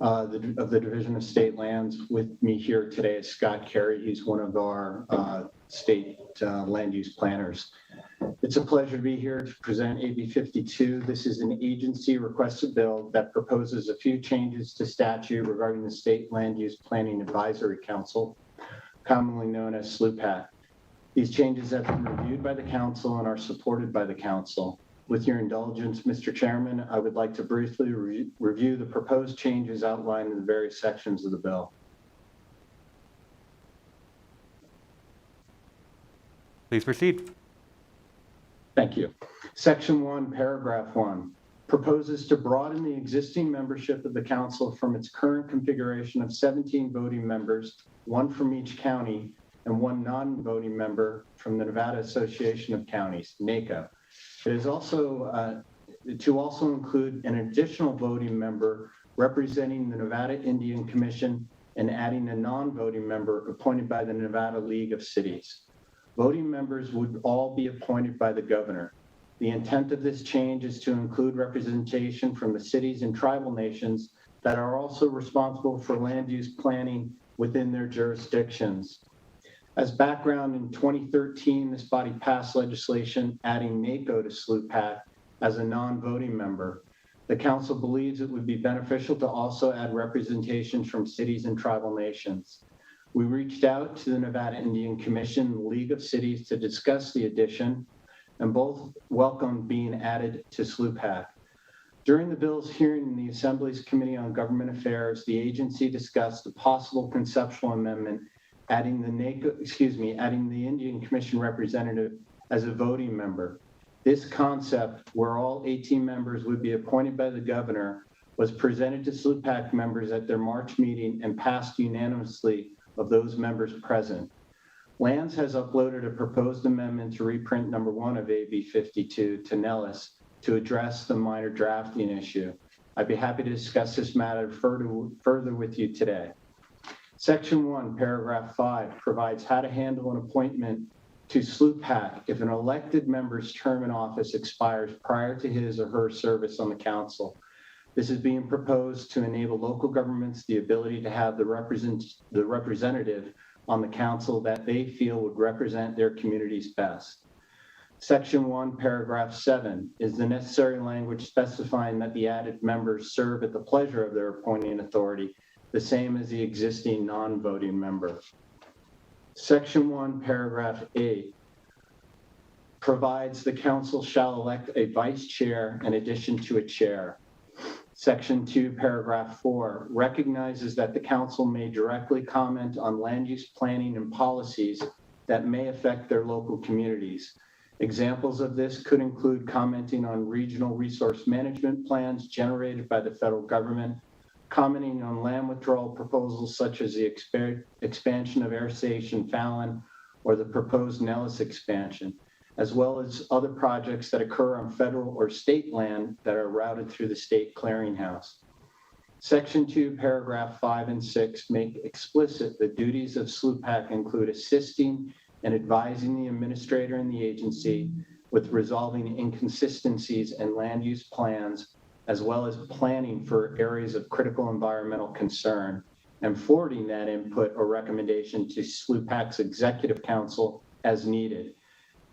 Speaker 2: of the Division of State Lands. With me here today is Scott Carey. He's one of our state land use planners. It's a pleasure to be here to present AB 52. This is an agency requested bill that proposes a few changes to statute regarding the State Land Use Planning Advisory Council, commonly known as SLUPAC. These changes have been reviewed by the council and are supported by the council. With your indulgence, Mr. Chairman, I would like to briefly review the proposed changes outlined in the various sections of the bill.
Speaker 1: Please proceed.
Speaker 2: Thank you. Section 1, paragraph 1, proposes to broaden the existing membership of the council from its current configuration of 17 voting members, 1 from each county, and 1 non-voting member from the Nevada Association of Counties, NACO. It is also to also include an additional voting member representing the Nevada Indian Commission and adding a non-voting member appointed by the Nevada League of Cities. Voting members would all be appointed by the governor. The intent of this change is to include representation from the cities and tribal nations that are also responsible for land use planning within their jurisdictions. As background, in 2013, this body passed legislation adding NACO to SLUPAC as a non-voting member. The council believes it would be beneficial to also add representation from cities and tribal nations. We reached out to the Nevada Indian Commission and the League of Cities to discuss the addition, and both welcomed being added to SLUPAC. During the bill's hearing in the Assembly's Committee on Government Affairs, the agency discussed a possible conceptual amendment adding the Indian Commission representative as a voting member. This concept, where all 18 members would be appointed by the governor, was presented to SLUPAC members at their March meeting and passed unanimously of those members present. Lands has uploaded a proposed amendment to reprint number 1 of AB 52 to Nellis to address the minor drafting issue. I'd be happy to discuss this matter further with you today. Section 1, paragraph 5 provides how to handle an appointment to SLUPAC if an elected member's term in office expires prior to his or her service on the council. This is being proposed to enable local governments the ability to have the representative on the council that they feel would represent their communities best. Section 1, paragraph 7 is the necessary language specifying that the added members serve at the pleasure of their appointing authority, the same as the existing non-voting member. Section 1, paragraph 8 provides the council shall elect a vice chair in addition to a chair. Section 2, paragraph 4 recognizes that the council may directly comment on land use planning and policies that may affect their local communities. Examples of this could include commenting on regional resource management plans generated by the federal government, commenting on land withdrawal proposals such as the expansion of Air Station Fallon or the proposed Nellis expansion, as well as other projects that occur on federal or state land that are routed through the state clearinghouse. Section 2, paragraph 5 and 6 make explicit the duties of SLUPAC include assisting and advising the administrator and the agency with resolving inconsistencies in land use plans, as well as planning for areas of critical environmental concern and forwarding that input or recommendation to SLUPAC's Executive Council as needed.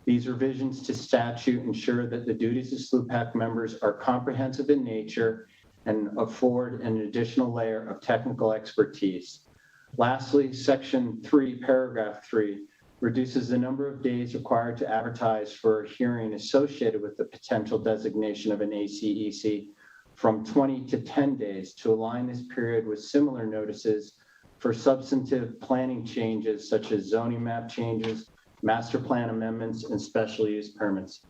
Speaker 2: These revisions to statute ensure that the duties of SLUPAC members are comprehensive in nature and afford an additional layer of technical expertise. Lastly, Section 3, Paragraph 3, reduces the number of days required to advertise for a hearing associated with the potential designation of an ACEC from 20 to 10 days to align this period with similar notices for substantive planning changes such as zoning map changes, master plan amendments, and special use permits.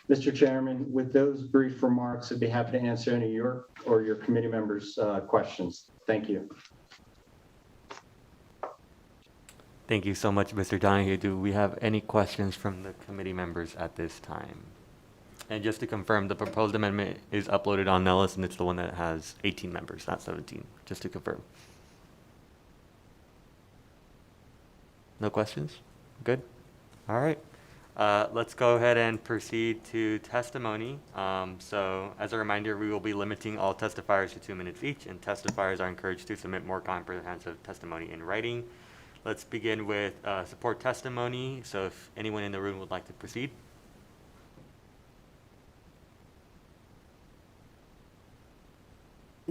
Speaker 2: Mr. Chairman, with those brief remarks, I'd be happy to answer any of your or your committee members' questions. Thank you.
Speaker 1: Thank you so much, Mr. Donahue. Do we have any questions from the committee members at this time? And just to confirm, the proposed amendment is uploaded on Nellis, and it's the one that has 18 members, not 17, just to confirm. No questions? Good? All right. Let's go ahead and proceed to testimony. So as a reminder, we will be limiting all testifiers to 2 minutes each, and testifiers are encouraged to submit more comprehensive testimony in writing. Let's begin with support testimony. So if anyone in the room would like to proceed.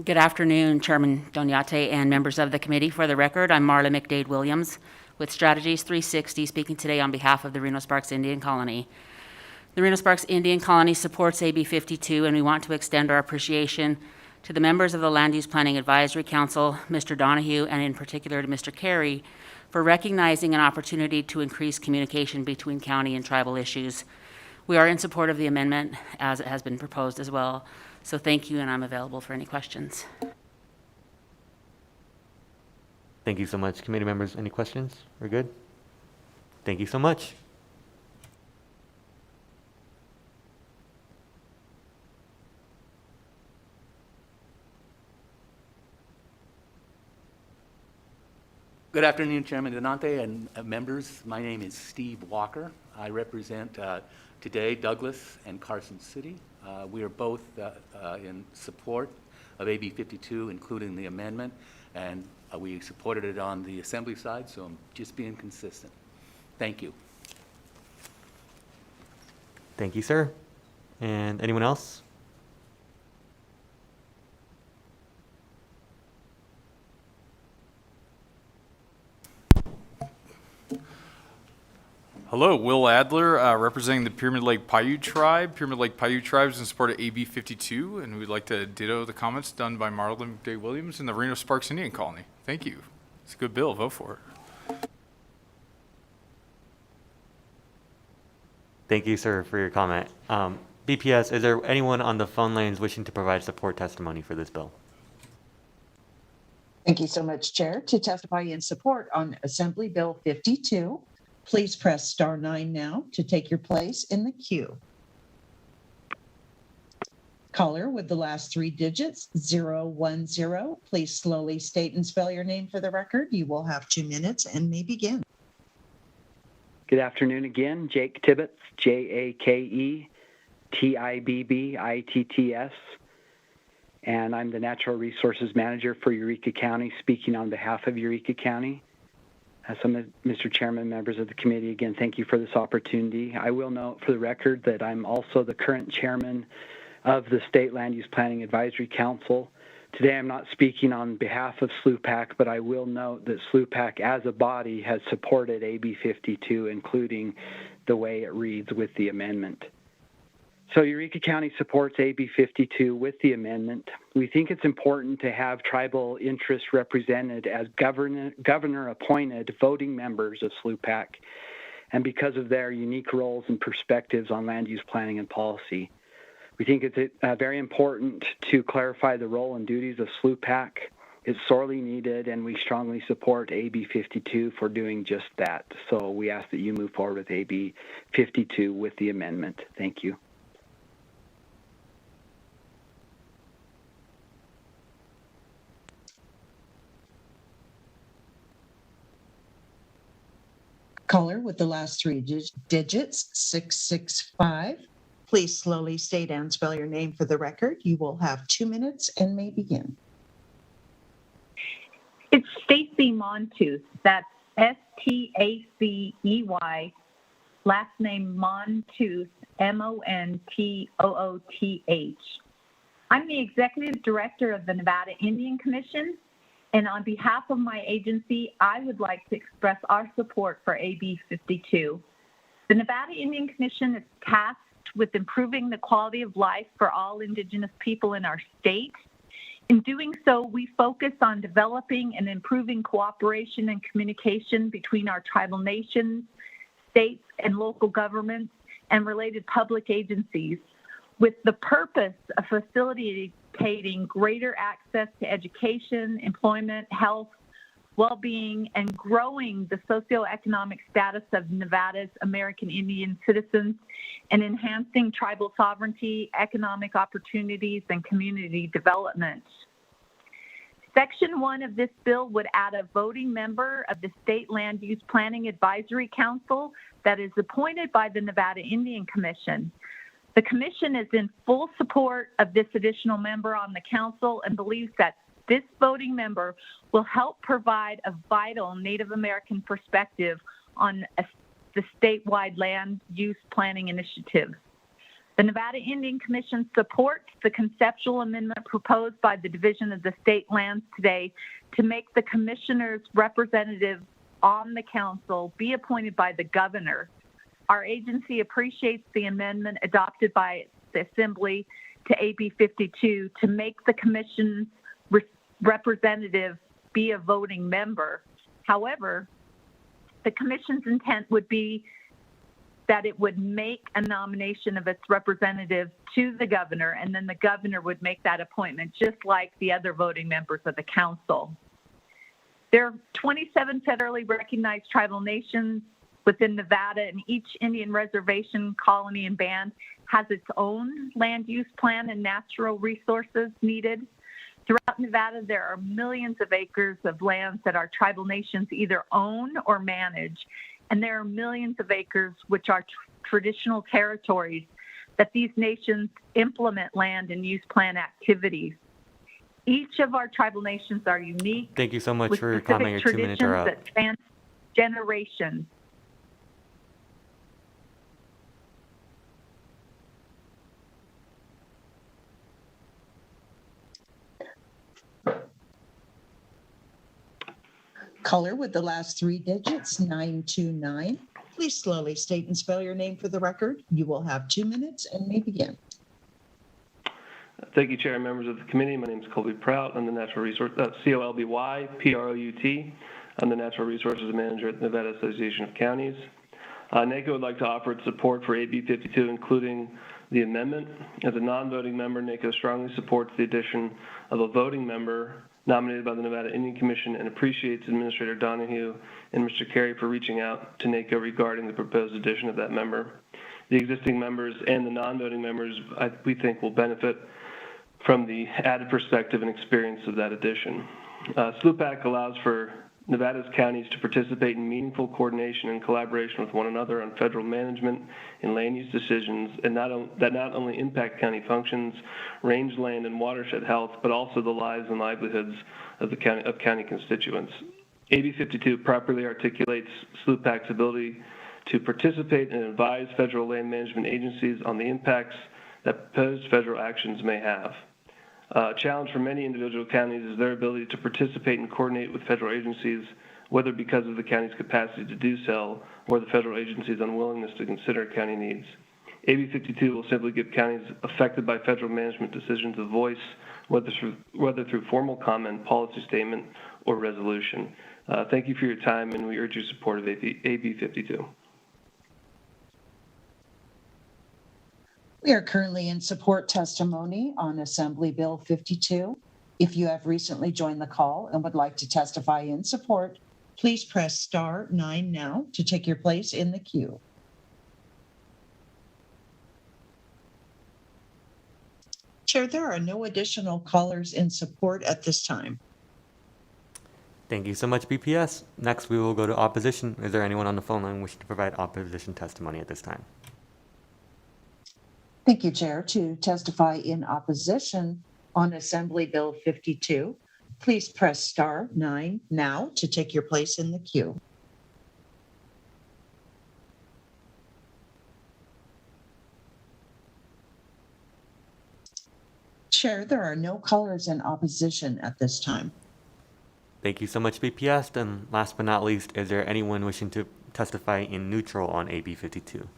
Speaker 5: Good afternoon, Chairman Doniate and members of the committee. For the record, I'm Marla McDade Williams with Strategies 360, speaking today on behalf of the Reno Sparks Indian Colony. The Reno Sparks Indian Colony supports AB 52, and we want to extend our appreciation to the members of the Land Use Planning Advisory Council, Mr. Donahue, and in particular to Mr. Carey, for recognizing an opportunity to increase communication between county and tribal issues. We are in support of the amendment as it has been proposed as well. So thank you, and I'm available for any questions.
Speaker 1: Thank you so much. Committee members, any questions? We're good? Thank you so much.
Speaker 7: Good afternoon, Chairman Donante and members. My name is Steve Walker. I represent today Douglas and Carson City. We are both in support of AB 52, including the amendment, and we supported it on the assembly side, so I'm just being consistent. Thank you.
Speaker 1: Thank you, sir. And anyone else?
Speaker 23: Hello, Will Adler, representing the Pyramid Lake Paiute Tribe. Pyramid Lake Paiute Tribe is in support of AB 52, and we'd like to ditto the comments done by Marla McDade Williams and the Reno Sparks Indian Colony. Thank you. It's a good bill. Vote for it.
Speaker 1: Thank you, sir, for your comment. BPS, is there anyone on the phone lines wishing to provide support testimony for this bill?
Speaker 8: Thank you so much, Chair. To testify in support on Assembly Bill 52, please press star 9 now to take your place in the queue. Caller with the last 3 digits, 010. Please slowly state and spell your name for the record. You will have 2 minutes and may begin.
Speaker 17: Good afternoon again. Jake Tibbetts, JakeTibbitts, and I'm the Natural Resources Manager for Eureka County, speaking on behalf of Eureka County. Mr. Chairman, members of the committee, again, thank you for this opportunity. I will note for the record that I'm also the current chairman of the State Land Use Planning Advisory Council. Today I'm not speaking on behalf of SLUPAC, but I will note that SLUPAC as a body has supported AB 52, including the way it reads with the amendment. So Eureka County supports AB 52 with the amendment. We think it's important to have tribal interests represented as governor-appointed voting members of SLUPAC, and because of their unique roles and perspectives on land use planning and policy. We think it's very important to clarify the role and duties of SLUPAC. It's sorely needed, and we strongly support AB 52 for doing just that. So we ask that you move forward with AB 52 with the amendment. Thank you.
Speaker 8: Caller with the last 3 digits, 665. Please slowly state and spell your name for the record. You will have 2 minutes and may begin.
Speaker 24: It's Stacy Monteith. That's STACEY
Speaker 3: last name Montooth, Montooth. I'm the Executive Director of the Nevada Indian Commission, and on behalf of my agency, I would like to express our support for AB 52. The Nevada Indian Commission is tasked with improving the quality of life for all Indigenous people in our state. In doing so, we focus on developing and improving cooperation and communication between our tribal nations, states, and local governments and related public agencies, with the purpose of facilitating greater access to education, employment, health, well-being, and growing the socioeconomic status of Nevada's American Indian citizens, and enhancing tribal sovereignty, economic opportunities, and community development. Section 1 of this bill would add a voting member of the State Land Use Planning Advisory Council that is appointed by the Nevada Indian Commission. The Commission is in full support of this additional member on the council and believes that this voting member will help provide a vital Native American perspective on the statewide land use planning initiative. The Nevada Indian Commission supports the conceptual amendment proposed by the Division of the State Lands today to make the commissioner's representative on the council be appointed by the governor. Our agency appreciates the amendment adopted by the Assembly to AB 52 to make the commission's representative be a voting member. However, the commission's intent would be that it would make a nomination of its representative to the governor, and then the governor would make that appointment, just like the other voting members of the council. There are 27 federally recognized tribal nations within Nevada, and each Indian reservation, colony, and band has its own land use plan and natural resources needed. Throughout Nevada, there are millions of acres of lands that our tribal nations either own or manage, and there are millions of acres which are traditional territories that these nations implement land and use plan activities. Each of our tribal nations are unique.
Speaker 1: Thank you so much
Speaker 3: with
Speaker 1: for your
Speaker 3: specific
Speaker 1: comment. Your 2 minutes are
Speaker 3: traditions
Speaker 1: up.
Speaker 3: that span generations.
Speaker 8: Caller with the last 3 digits, 929. Please slowly state and spell your name for the record. You will have 2 minutes and may begin.
Speaker 19: Thank you, Chair and members of the committee. My name is Colby Prout. I'm the Natural Resource, C-O-L-B-Y-P-R-O-U-T. I'm the Natural Resources Manager at the Nevada Association of Counties. NACO would like to offer its support for AB 52, including the amendment. As a non-voting member, NACO strongly supports the addition of a voting member nominated by the Nevada Indian Commission and appreciates Administrator Donahue and Mr. Carey for reaching out to NACO regarding the proposed addition of that member. The existing members and the non-voting members, we think, will benefit from the added perspective and experience of that addition. SLUPAC allows for Nevada's counties to participate in meaningful coordination and collaboration with one another on federal management and land use decisions, and that not only impact county functions, rangeland and watershed health, but also the lives and livelihoods of county constituents. AB 52 properly articulates SLUPAC's ability to participate and advise federal land management agencies on the impacts that proposed federal actions may have. A challenge for many individual counties is their ability to participate and coordinate with federal agencies, whether because of the county's capacity to do so or the federal agency's unwillingness to consider county needs. AB 52 will simply give counties affected by federal management decisions a voice, whether through formal comment, policy statement, or resolution. Thank you for your time, and we urge your support of AB 52.
Speaker 8: We are currently in support testimony on Assembly Bill 52. If you have recently joined the call and would like to testify in support, please press *9 now to take your place in the queue. Chair, there are no additional callers in support at this time.
Speaker 1: Thank you so much, BPS. Next, we will go to opposition. Is there anyone on the phone line wishing to provide opposition testimony at this time?
Speaker 8: Thank you, Chair. To testify in opposition on Assembly Bill 52, please press *9 now to take your place in the queue. Chair, there are no callers in opposition at this time.
Speaker 1: Thank you so much, BPS. And last but not least, is there anyone wishing to testify in neutral on AB 52?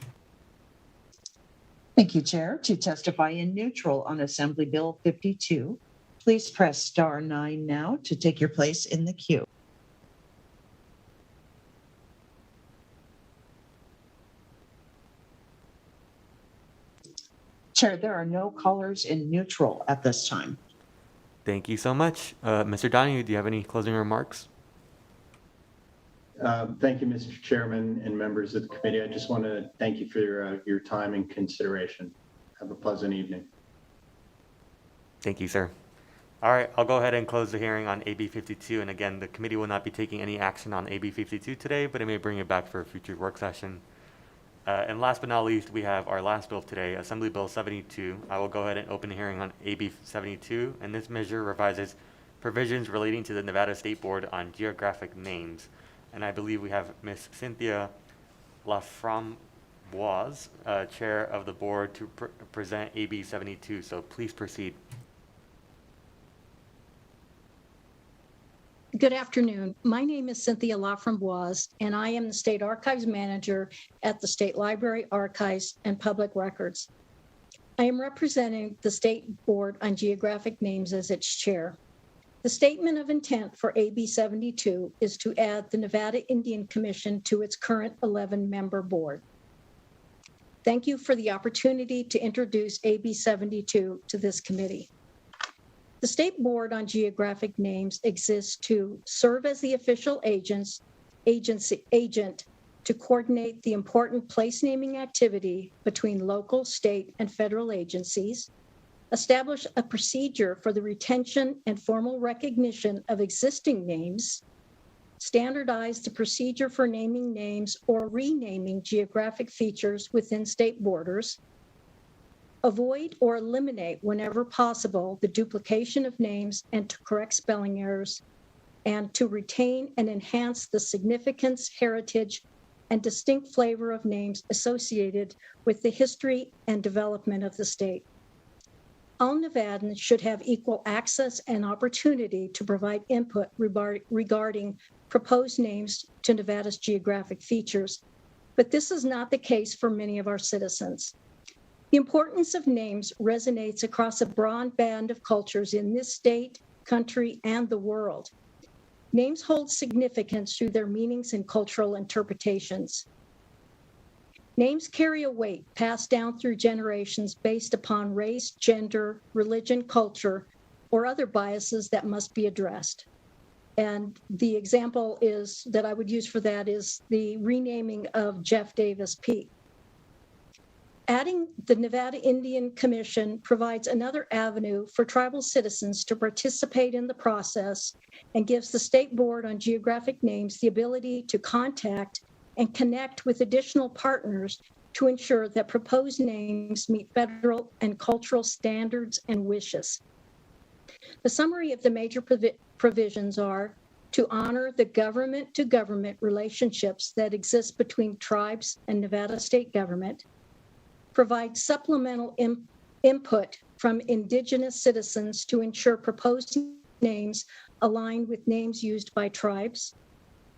Speaker 8: Thank you, Chair. To testify in neutral on Assembly Bill 52, please press star 9 now to take your place in the queue. Chair, there are no callers in neutral at this time.
Speaker 1: Thank you so much. Mr. Donahue, do you have any closing remarks?
Speaker 2: Thank you, Mr. Chairman and members of the committee. I just want to thank you for your time and consideration. Have a pleasant evening.
Speaker 1: Thank you, sir. All right, I'll go ahead and close the hearing on AB 52. And again, the committee will not be taking any action on AB 52 today, but it may bring it back for a future work session. And last but not least, we have our last bill of today, Assembly Bill 72. I will go ahead and open the hearing on AB 72, and this measure revises provisions relating to the Nevada State Board on Geographic Names. And I believe we have Ms. Cynthia Laframboise, Chair of the Board, to present AB 72. So please proceed.
Speaker 10: Good afternoon. My name is Cynthia Laframboise, and I am the State Archives Manager at the State Library, Archives, and Public Records. I am representing the State Board on Geographic Names as its chair. The statement of intent for AB 72 is to add the Nevada Indian Commission to its current 11-member board. Thank you for the opportunity to introduce AB 72 to this committee. The State Board on Geographic Names exists to serve as the official agent to coordinate the important place naming activity between local, state, and federal agencies, establish a procedure for the retention and formal recognition of existing names, standardize the procedure for naming names or renaming geographic features within state borders, avoid or eliminate whenever possible the duplication of names and to correct spelling errors, and to retain and enhance the significance, heritage, and distinct flavor of names associated with the history and development of the state. All Nevadans should have equal access and opportunity to provide input regarding proposed names to Nevada's geographic features, but this is not the case for many of our citizens. The importance of names resonates across a broad band of cultures in this state, country, and the world. Names hold significance through their meanings and cultural interpretations. Names carry a weight passed down through generations based upon race, gender, religion, culture, or other biases that must be addressed. And the example that I would use for that is the renaming of Jeff Davis Peak. Adding the Nevada Indian Commission provides another avenue for tribal citizens to participate in the process and gives the State Board on Geographic Names the ability to contact and connect with additional partners to ensure that proposed names meet federal and cultural standards and wishes. The summary of the major provisions are to honor the government-to-government relationships that exist between tribes and Nevada state government, provide supplemental input from indigenous citizens to ensure proposed names align with names used by tribes,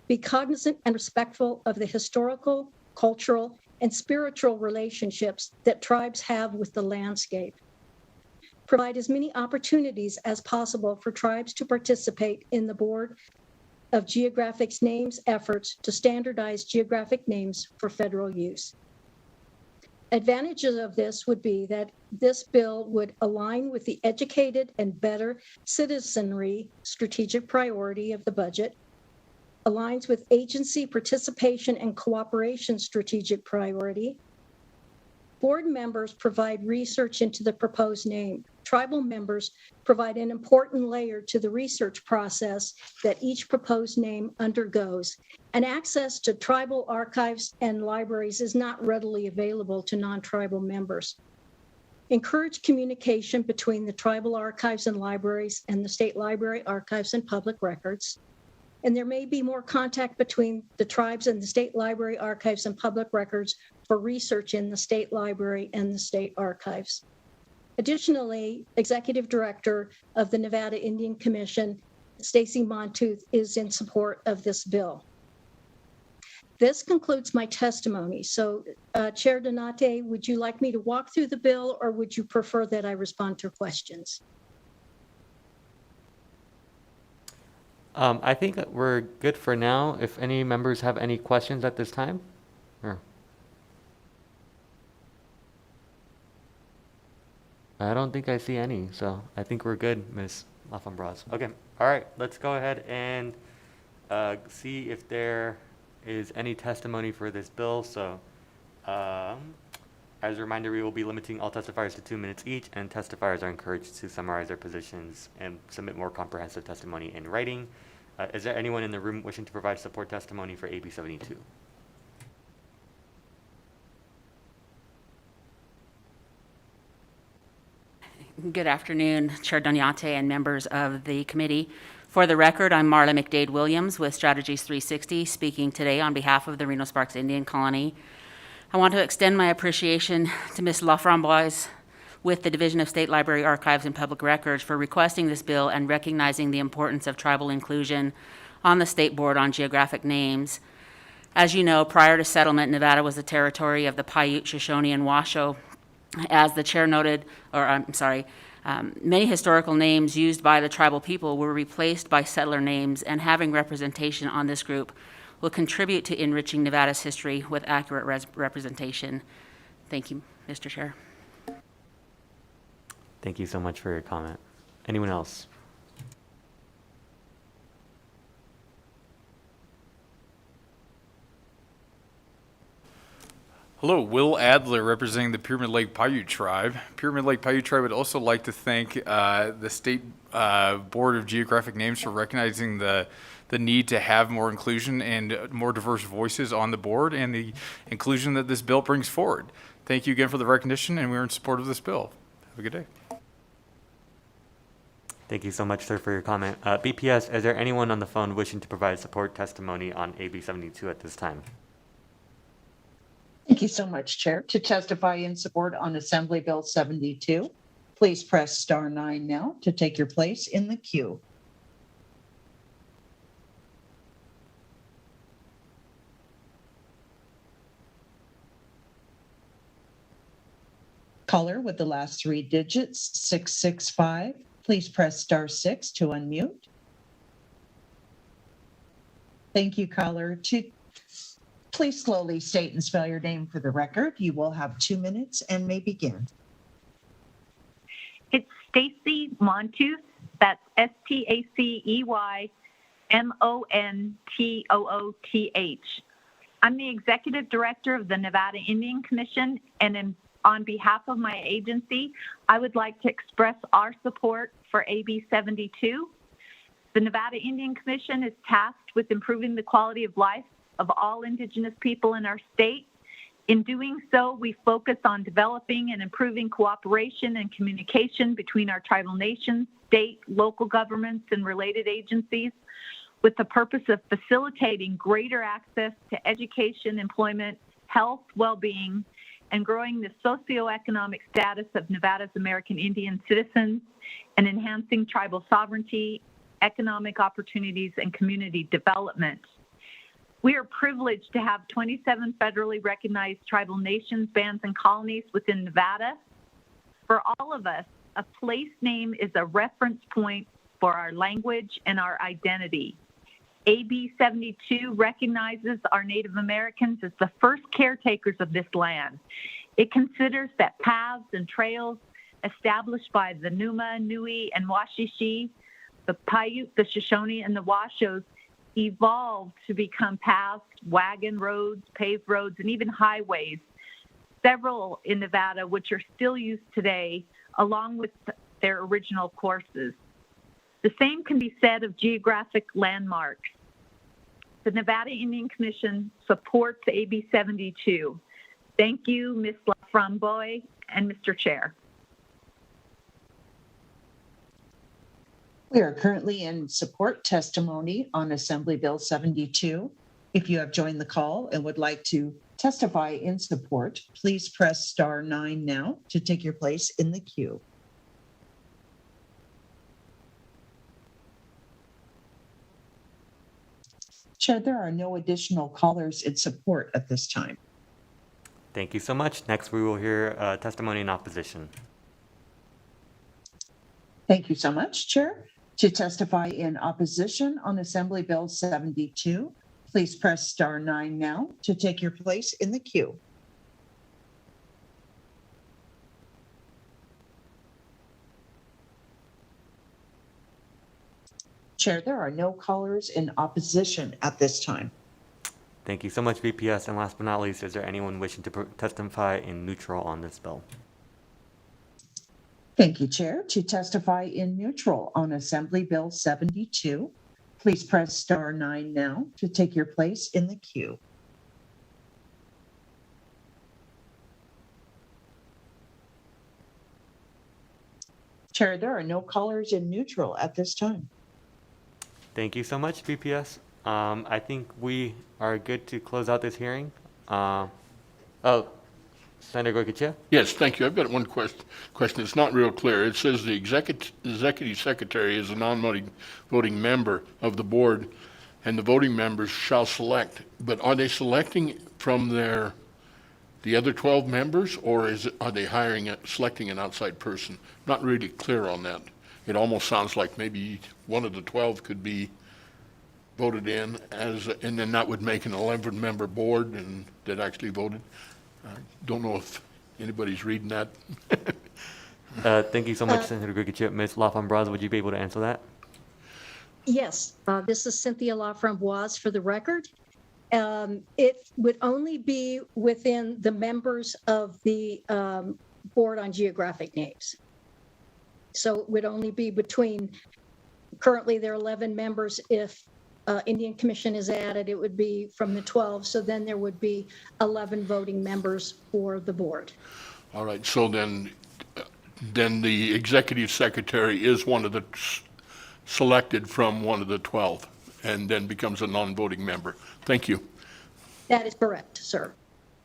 Speaker 10: be cognizant and respectful of the historical, cultural, and spiritual relationships that tribes have with the landscape, provide as many opportunities as possible for tribes to participate in the Board of Geographic Names efforts to standardize geographic names for federal use. Advantages of this would be that this bill would align with the educated and better citizenry strategic priority of the budget, aligns with agency participation and cooperation strategic priority. Board members provide research into the proposed name. Tribal members provide an important layer to the research process that each proposed name undergoes, and access to tribal archives and libraries is not readily available to non-tribal members. Encourage communication between the tribal archives and libraries and the State Library, Archives, and Public Records. And there may be more contact between the tribes and the State Library, Archives, and Public Records for research in the State Library and the State Archives. Additionally, Executive Director of the Nevada Indian Commission, Stacy Montooth, is in support of this bill. This concludes my testimony. So, Chair Donate, would you like me to walk through the bill, or would you prefer that I respond to questions?
Speaker 1: I think that we're good for now. If any members have any questions at this time? Or I don't think I see any, so I think we're good, Ms. Lafambras. Okay, all right, let's go ahead and see if there is any testimony for this bill. So, as a reminder, we will be limiting all testifiers to 2 minutes each, and testifiers are encouraged to summarize their positions and submit more comprehensive testimony in writing. Is there anyone in the room wishing to provide support testimony for AB 72?
Speaker 5: Good afternoon, Chair Donate and members of the committee. For the record, I'm Marla McDade Williams with Strategies 360, speaking today on behalf of the Reno Sparks Indian Colony. I want to extend my appreciation to Ms. Laframboise with the Division of State Library Archives and Public Records for requesting this bill and recognizing the importance of tribal inclusion on the State Board on Geographic Names. As you know, prior to settlement, Nevada was the territory of the Paiute, Shoshone, and Washoe. As the chair noted, many historical names used by the tribal people were replaced by settler names, and having representation on this group will contribute to enriching Nevada's history with accurate representation. Thank you, Mr. Chair.
Speaker 1: Thank you so much for your comment. Anyone else?
Speaker 23: Hello, Will Adler, representing the Pyramid Lake Paiute Tribe. Pyramid Lake Paiute Tribe would also like to thank the State Board of Geographic Names for recognizing the need to have more inclusion and more diverse voices on the board, and the inclusion that this bill brings forward. Thank you again for the recognition, and we're in support of this bill. Have a good day.
Speaker 1: Thank you so much, sir, for your comment. BPS, is there anyone on the phone wishing to provide support testimony on AB 72 at this time?
Speaker 8: Thank you so much, Chair. To testify in support on Assembly Bill 72, please press star 9 now to take your place in the queue. Caller with the last 3 digits, 665. Please press star 6 to unmute. Thank you, caller. Please slowly state and spell your name for the record. You will have 2 minutes and may begin.
Speaker 3: It's Stacy Montooth. That's STACEYMONTOOTH. I'm the Executive Director of the Nevada Indian Commission, and on behalf of my agency, I would like to express our support for AB 72. The Nevada Indian Commission is tasked with improving the quality of life of all Indigenous people in our state. In doing so, we focus on developing and improving cooperation and communication between our tribal nations, state, local governments, and related agencies, with the purpose of facilitating greater access to education, employment, health, well-being, and growing the socioeconomic status of Nevada's American Indian citizens, and enhancing tribal sovereignty, economic opportunities, and community development. We are privileged to have 27 federally recognized tribal nations, bands, and colonies within Nevada. For all of us, a place name is a reference point for our language and our identity. AB 72 recognizes our Native Americans as the first caretakers of this land. It considers that paths and trails established by the Numa, Nui, and Washishi, the Paiute, the Shoshone, and the Washoes, evolved to become paths, wagon roads, paved roads, and even highways, several in Nevada, which are still used today, along with their original courses. The same can be said of geographic landmarks. The Nevada Indian Commission supports AB 72. Thank you, Ms. Laframboise and Mr. Chair.
Speaker 8: We are currently in support testimony on Assembly Bill 72. If you have joined the call and would like to testify in support, please press star 9 now to take your place in the queue. Chair, there are no additional callers in support at this time.
Speaker 1: Thank you so much. Next, we will hear testimony in opposition.
Speaker 8: Thank you so much, Chair. To testify in opposition on Assembly Bill 72, please press star 9 now to take your place in the queue. Chair, there are no callers in opposition at this time.
Speaker 1: Thank you so much, VPS. And last but not least, is there anyone wishing to testify in neutral on this bill?
Speaker 8: Thank you, Chair. To testify in neutral on Assembly Bill 72, please press star 9 now to take your place in the queue. Chair, there are no callers in neutral at this time.
Speaker 1: Thank you so much, VPS. I think we are good to close out this hearing. Senator Goycochea?
Speaker 6: Yes, thank you. I've got one question. It's not real clear. It says the executive secretary is a non-voting member of the board, and the voting members shall select. But are they selecting from the other 12 members, or are they selecting an outside person? Not really clear on that. It almost sounds like maybe one of the 12 could be voted in and then that would make an 11-member board and that actually voted. I don't know if anybody's reading that.
Speaker 1: Thank you so much, Senator Goycochea. Ms. LaFambraza, would you be able to answer that?
Speaker 10: Yes, this is Cynthia LaFramboise for the record. It would only be within the members of the Board on Geographic Names. So it would only be between, currently there are 11 members. If Indian Commission is added, it would be from the 12. So then there would be 11 voting members for the board.
Speaker 6: All right, so then the executive secretary is one of the selected from one of the 12 and then becomes a non-voting member. Thank you.
Speaker 10: That is correct, sir.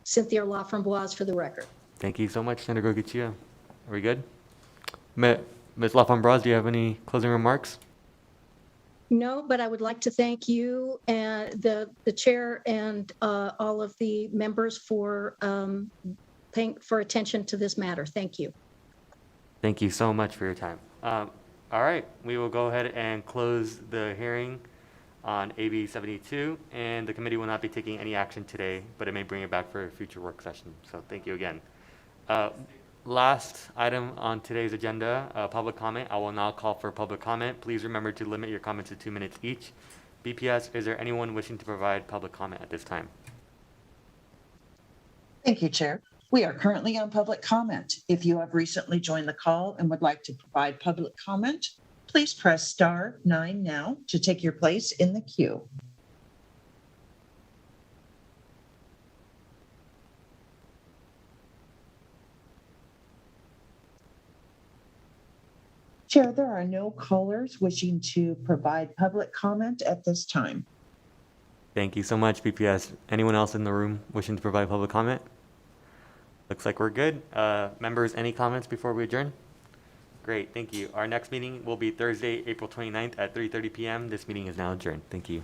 Speaker 10: Cynthia LaFramboise for the record.
Speaker 1: Thank you so much, Senator Goycochea. Are we good? Ms. LaFambraza, do you have any closing remarks?
Speaker 10: No, but I would like to thank you and the chair and all of the members for paying for attention to this matter. Thank you.
Speaker 1: Thank you so much for your time. All right, we will go ahead and close the hearing on AB 72, and the committee will not be taking any action today, but it may bring it back for a future work session. So thank you again. Last item on today's agenda, public comment. I will now call for public comment. Please remember to limit your comments to 2 minutes each. BPS, is there anyone wishing to provide public comment at this time?
Speaker 8: Thank you, Chair. We are currently on public comment. If you have recently joined the call and would like to provide public comment, please press star 9 now to take your place in the queue. Chair, there are no callers wishing to provide public comment at this time.
Speaker 1: Thank you so much, BPS. Anyone else in the room wishing to provide public comment? Looks like we're good. Members, any comments before we adjourn? Great, thank you. Our next meeting will be Thursday, April 29th at 3:30 p.m. This meeting is now adjourned. Thank you.